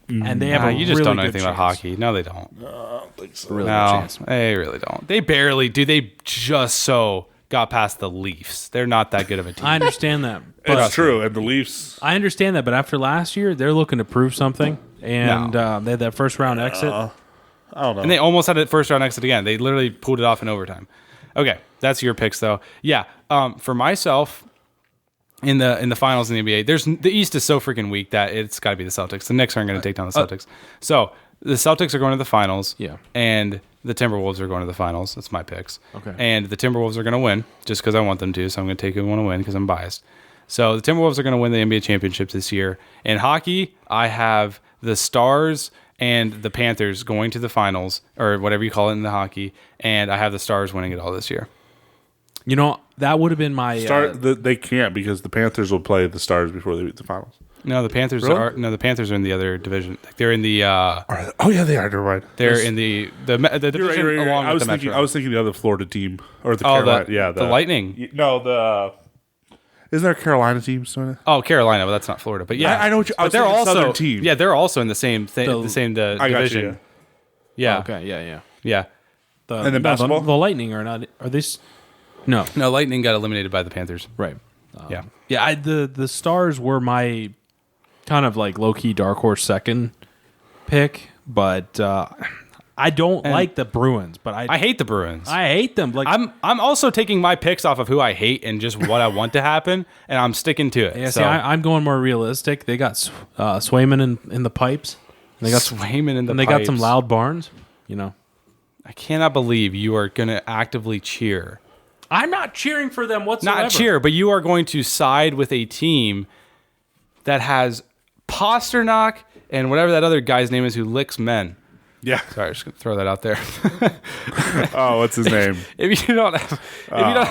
And they have a you just really don't know good anything about chance. hockey. No, they don't. Really good No, chance. they really don't. They barely do. They just so got past the Leafs. They're not that good of a team. I understand that. But It's true, and the Leafs. I understand that, but after last year, they're looking to prove something. And they had that first round exit. I don't know. And they almost had a first round exit again. They literally pulled it off in overtime. Okay, that's your picks though. Yeah, for myself, in the finals in the NBA, the East is so freaking weak that it's got to be the Celtics. The Knicks aren't going to take down the Celtics. So the Celtics are going to the finals. Yeah. And the Timberwolves are going to the finals. That's my picks. Okay. And the Timberwolves are going to win just because I want them to. So I'm going to take who want to win because I'm biased. So the Timberwolves are going to win the NBA championship this year. In hockey, I have the Stars and the Panthers going to the finals, or whatever you call it in the hockey, and I have the Stars winning it all this year. You know, that would have been my... They can't because the Panthers will play the Stars before they beat the finals. No, the Panthers Really? the Panthers are in the other division. Like, they're in the Oh yeah, they are. Never mind. they're in the division You're right. along I with was the thinking. Metro. I was thinking the other Florida team or the Oh, Carolina. the Lightning. No, the. Isn't there a Carolina team still in it? Oh, Carolina, but that's not Florida. But yeah, I know what you- I but was they're thinking also Southern team. Yeah, they're also in the same thing, The- the same I got you, division. Yeah. Okay, yeah. Yeah. And then basketball? The Lightning are not... Are they... No. No, Lightning got eliminated by the Panthers. Right. Yeah. Yeah, the Stars were my kind of like low-key dark horse second pick, but I don't like the Bruins, but I hate the Bruins. I hate them. Like I'm also taking my picks off of who I hate and just what I want to happen, and I'm sticking to it. yeah, so, see, I'm going more realistic. They got Swayman in the pipes. And they got Swayman in the and they got some pipes. loud Barnes. You know, I cannot believe you are going to actively cheer. I'm not cheering for them whatsoever. Not cheer, but you are going to side with a team that has Pasternak and whatever that other guy's name is who licks men. Yeah. Sorry, just gonna throw that out there. Oh, what's his name? If you don't have,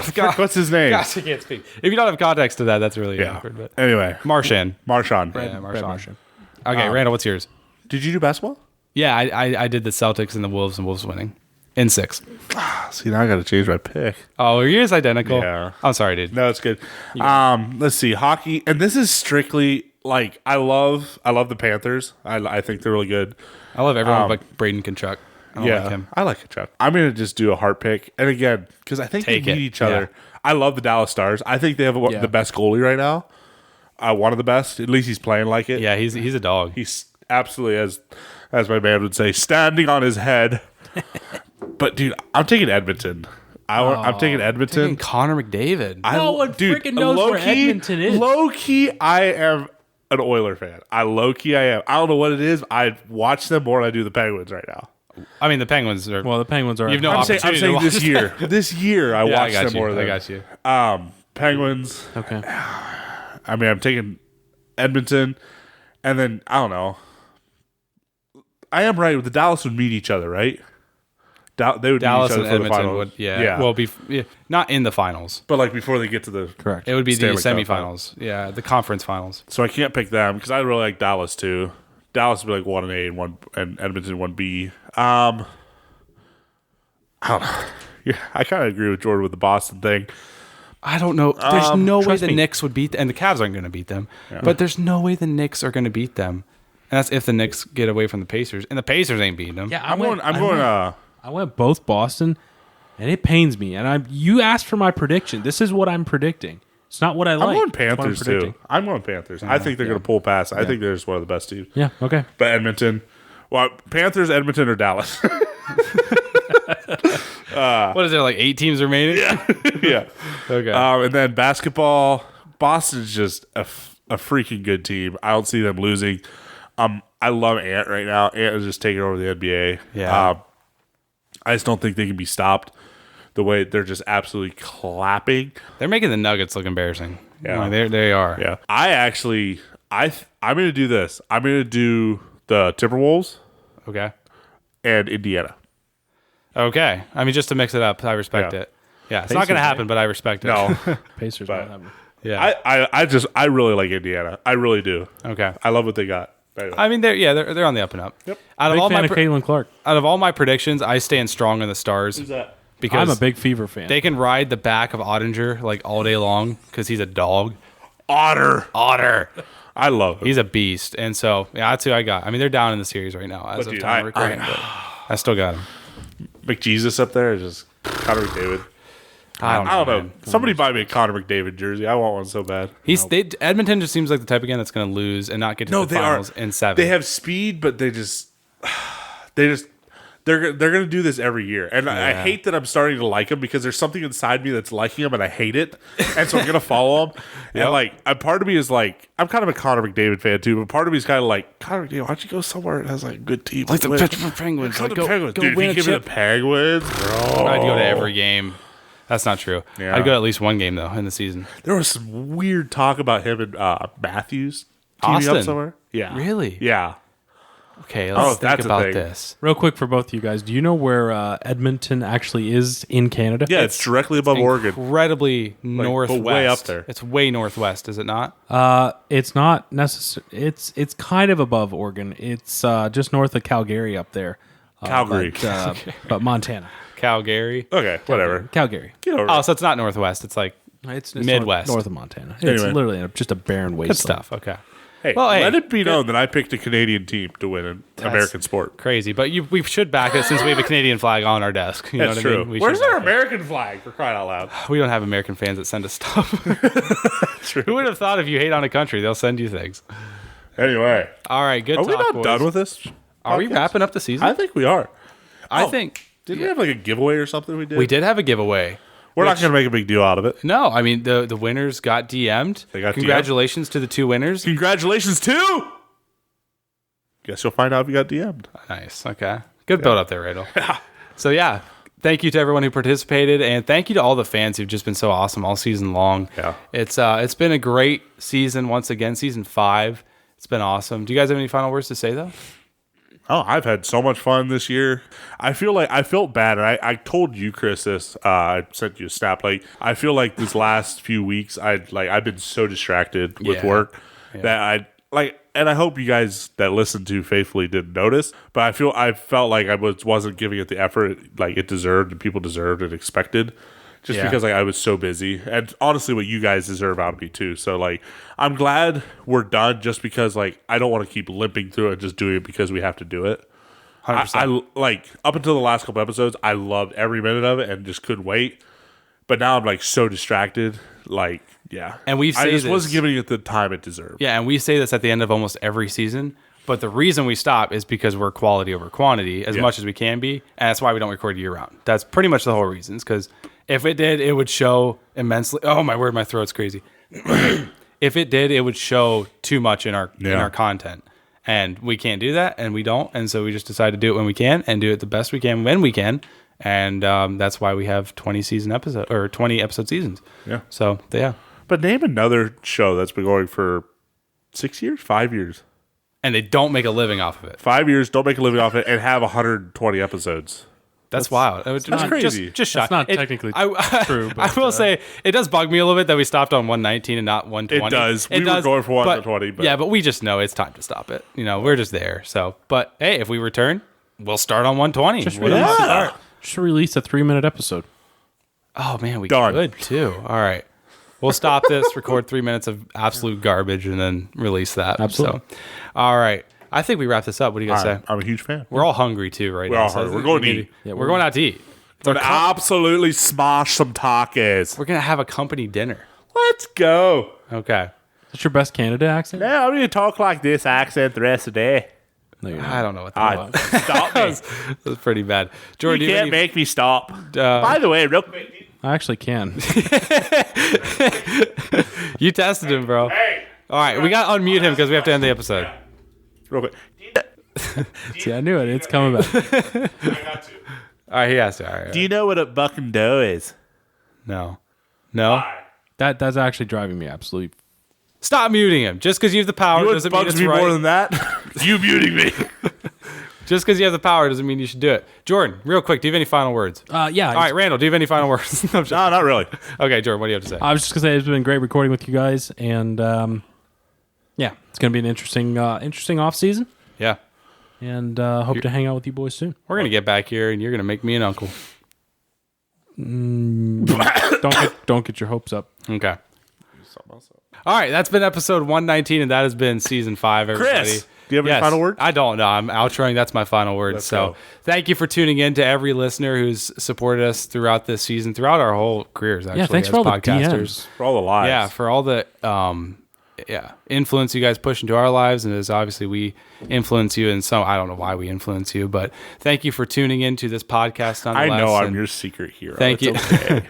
Frick, what's his name? Gosh, I can't speak. If you don't have context to that, that's really Yeah. awkward. But Anyway, Marshan. Marshawn. Yeah, Brad Marshawn. Okay, Randall, what's yours? Did you do basketball? Yeah, I did the Celtics and the Wolves winning in 6. See, now I got to change my pick. Oh, yours identical. Yeah. I'm sorry, dude. No, it's good. Let's see, hockey, and this is strictly like I love the Panthers. I think they're really good. I love everyone but Braden Kachuk. I don't like him. I like Chuck. I'm gonna just do a heart pick, and again, because I think Take they it. need each other. I love the Dallas Stars. I think they have Yeah. the best goalie right now. One of the best. At least he's playing like it. Yeah, he's a dog. He's absolutely, as my man would say, standing on his head. But dude, I'm taking Edmonton. I'm taking Edmonton. Taking Connor McDavid. No one freaking knows where Edmonton is. Low key, I am an Oiler fan. I am. I don't know what it is. I watch them more than I do the Penguins right now. I mean, the Penguins are. Well, the Penguins are. You've no I'm saying opportunity to this watch year. This year, I yeah, I watch got them you. more than I got you. Penguins. Okay. I mean, I'm taking Edmonton, and then I don't know. I am right. The Dallas would meet each other, right? They would Dallas meet each and other for the Edmonton finals. would, yeah. Well, not in the finals. but like before they get to the Correct. It would be the Stanley Cup semifinals. Yeah, the conference finals. So I can't pick them because I really like Dallas too. Dallas would be like 1A and Edmonton 1B. I don't know. Yeah, I kind of agree with Jordan with the Boston thing. I don't know. There's no way trust the me. Knicks would beat and the Cavs aren't going to beat them. But there's no way the Knicks are going to beat them. And that's if the Knicks get away from the Pacers. And the Pacers ain't beating them. Yeah, I'm going. I went both Boston, and it pains me. And you asked for my prediction. This is what I'm predicting. It's not what I like. I'm going It's what I'm Panthers too. predicting. I'm going Panthers. I think they're going to pull past. I think they're just one of the best teams. Yeah. Okay. But Edmonton, well, Panthers, Edmonton, or Dallas. What is there, like 8 teams remaining? Yeah. Okay. And then basketball, Boston's just a freaking good team. I don't see them losing. I love Ant right now. Ant is just taking over the NBA. Yeah. I just don't think they can be stopped. The way they're just absolutely clapping. They're making the Nuggets look embarrassing. Yeah. They are. Yeah. I'm going to do this. I'm going to do the Timberwolves Okay. and Indiana. I mean, just to mix it up, I respect Yeah. it. Yeah, it's not going to Pacers, happen, but I respect it. No. Pacers But- not having. Yeah. I really like Indiana. I really do. Okay. I love what they got. Anyway. I mean, they're on the up and up. Yep. Out of Big all fan my of Caitlin Clark. out of all my predictions, I stand strong in the Stars Who's that? because I'm a big Fever fan. they can ride the back of Ottinger like all day long because he's a dog. Otter. I love him. He's a beast, and so yeah, that's who I got. I mean, they're down in the series right now as But of dude, time of I- recording, but I still got him. McJesus up there is just Connor McDavid. I don't I don't know. man. Somebody buy me a Connor McDavid jersey. I want one so bad. Edmonton just seems like the type again that's going to lose and not get to the finals in 7. They have speed, but they're gonna do this every year, and I hate that I'm starting to like them because there's something inside me that's liking them, and I hate it, and so I'm gonna follow them. Yep. And like, a part of me is like, I'm kind of a Connor McDavid fan too, but part of me is kind of like, Connor McDavid, why don't you go somewhere that has like a good team, like the win? Pittsburgh Penguins. Go Like, to the Penguins, dude. If win you a give me the chip. Penguins, bro, I'd go to every game. That's not true. Yeah. I'd go to at least one game though in the season. There was some weird talk about him and Matthews teaming Austin. up somewhere. Yeah, Really? Yeah. Okay, let's think that's a about thing. this. Real quick for both of you guys, do you know where Edmonton actually is in Canada? Yeah, it's directly above Oregon. Incredibly northwest. way up there. It's way northwest, is it not? It's not necessary. It's kind of above Oregon. It's just north of Calgary up there. Calgary. But Montana. Calgary. Okay, whatever. Calgary. Get over Oh, it. so it's not northwest. It's like It's Midwest. north of Montana. It's Anyway. literally just a barren good wasteland. stuff. Okay. Hey, Well, hey, let it be known that I picked a Canadian team to win an American sport. Crazy, but we should back it since we have a Canadian flag on our desk. You know That's what I true. mean? We Where's should our back it. American flag, for crying out loud? We don't have American fans that send us stuff. Who would have thought if you hate on a country, they'll send you things? Anyway, All right, good are talk, we not boys. done with this? Are we podcast? wrapping up the season? I think we are. I Oh, think Did we have like a giveaway or something we did? we did have a giveaway. We're not going to make a big deal out of it. No, I mean the winners got DM'd. They got Congratulations to the 2 winners. Congratulations, too! Guess you'll find out if you got DM'd. Nice. Okay. Good build up there, Radel. So yeah, thank you to everyone who participated, and thank you to all the fans who've just been so awesome all season long. Yeah. It's been a great season once again, season 5. It's been awesome. Do you guys have any final words to say though? Oh, I've had so much fun this year. I feel like I felt bad, and I told you, Chris, this. I sent you a snap. Like, I feel like this last few weeks, I've been so distracted with Yeah. work that and I hope you guys that listened to faithfully didn't notice. But I felt like I wasn't giving it the effort like it deserved and people deserved and expected. Just Yeah. because like I was so busy, and honestly, what you guys deserve out of me too. So like, I'm glad we're done. Just because like I don't want to keep limping through it, and just doing it because we have to do it. 100%. I like up until the last couple episodes, I loved every minute of it and just couldn't wait. But now I'm like so distracted. Like, yeah, And we've I said just this. wasn't giving it the time it deserved. Yeah, and we say this at the end of almost every season. But the reason we stop is because we're quality over quantity as much as we can be. And that's why we don't record year round. That's pretty much the whole reason. Because if it did, it would show immensely. Oh, my word, my throat's crazy. If it did, it would show too much in our content. And we can't do that, and we don't. And so we just decide to do it when we can and do it the best we can when we can. And that's why we have 20 episode seasons. Yeah. So, yeah. But name another show that's been going for 6 years, 5 years. And they don't make a living off of it. 5 years, don't make a living off it, and have 120 episodes. That's wild. It would- that's crazy. Just That's shock. not technically true, I but, will say it does bug me a little bit that we stopped on 119 and not 120. It does. We were going for 120, but- yeah, but we just know it's time to stop it. You know, we're just there. So, but hey, if we return, we'll start on 120. Just What do you release, start? just release a 3-minute episode. Oh man, we Done. could too. All right. We'll stop this, record 3 minutes of absolute garbage, and then release that. Absolutely. So, all right. I think we wrap this up. What do you guys say? I'm a huge fan. We're all hungry too right We're now. all hungry. We're going to eat. Yeah, we're going out to eat. But absolutely smash some tacos. We're going to have a company dinner. Let's go. Okay. That's your best Canada accent? Yeah, I'm going to talk like this accent the rest of the day. No, you're not. I don't know what that was. Stop me. That's pretty bad. Jordan, You do you have can't any- make me stop. By the way, real quick. I actually can. You tested him, bro. Hey. All right, we got to unmute him because we have to end the episode. Real quick. See, I knew it. It's coming back. I got to. All right, he has to. All right. Do you know what a buck and doe is? No. No? That's actually driving me absolutely. Stop muting him. Just because you have the power You know what doesn't mean bugs it's me right. more than that? You muting me. Just because you have the power doesn't mean you should do it. Jordan, real quick, do you have any final words? Yeah. All right, Randall, do you have any final words? No, No, not really. okay, Jordan, what do you have to say? I was just gonna say it's been great recording with you guys, and yeah, it's gonna be an interesting off season, Yeah. and hope to hang out with you boys soon. We're going to get back here, and you're going to make me an uncle. Don't get your hopes up. Okay. All right, that's been episode 119, and that has been season 5, everybody. Chris, do you have any final words? I don't know. I'm outroing. That's my final words. Let's So go. thank you for tuning in to every listener who's supported us throughout this season, throughout our whole careers, actually. Yeah, thanks as for all the podcasters. DMs. For all the lives. Yeah, for all the influence you guys push into our lives, and as obviously we influence you, and so I don't know why we influence you, but thank you for tuning into this podcast. I Nonetheless, know I'm and your secret hero. Thank It's you. Okay.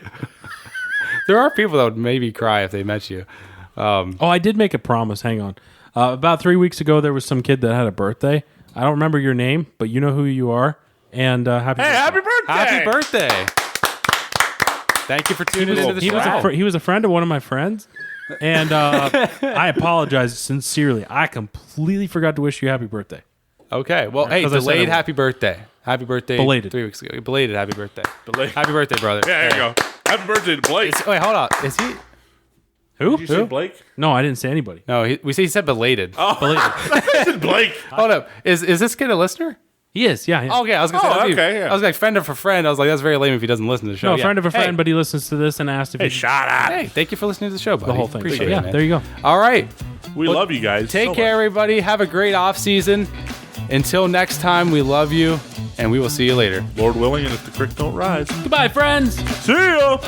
There are people that would maybe cry if they met you. Oh, I did make a promise. Hang on. About 3 weeks ago, there was some kid that had a birthday. I don't remember your name, but you know who you are. And happy Hey, happy birthday! Happy birthday! Thank you for tuning into the He was, show. he was a friend of one of my friends, and I apologize sincerely. I completely forgot to wish you happy birthday. Okay, well, hey, 'Cause I said delayed it was- happy birthday. Happy birthday. Belated. 3 weeks ago. Belated happy birthday. Belated. Happy birthday, brother. Yeah, there you go. Happy birthday to Blake. Wait, hold on. Is he? Who? Did you say Blake? No, I didn't say anybody. No, he said belated. Oh, I said Blake. Hold up. Is this kid a listener? He is. Yeah. yeah. Okay, I was gonna say. Oh, that'd be- okay, yeah. I was like friend of a friend. I was like, that's very lame if he doesn't listen to the show. No, Yeah. friend of a friend, Hey, but he listens to this and asked if Hey, he shut up. hey, thank you for listening to the show, buddy. the whole thing. Appreciate yeah, it, man. there you go. All right. We love you guys. Take so care, much. everybody. Have a great off season. Until next time, we love you, and we will see you later. Lord willing, and if the creek don't rise. Goodbye, friends. See ya.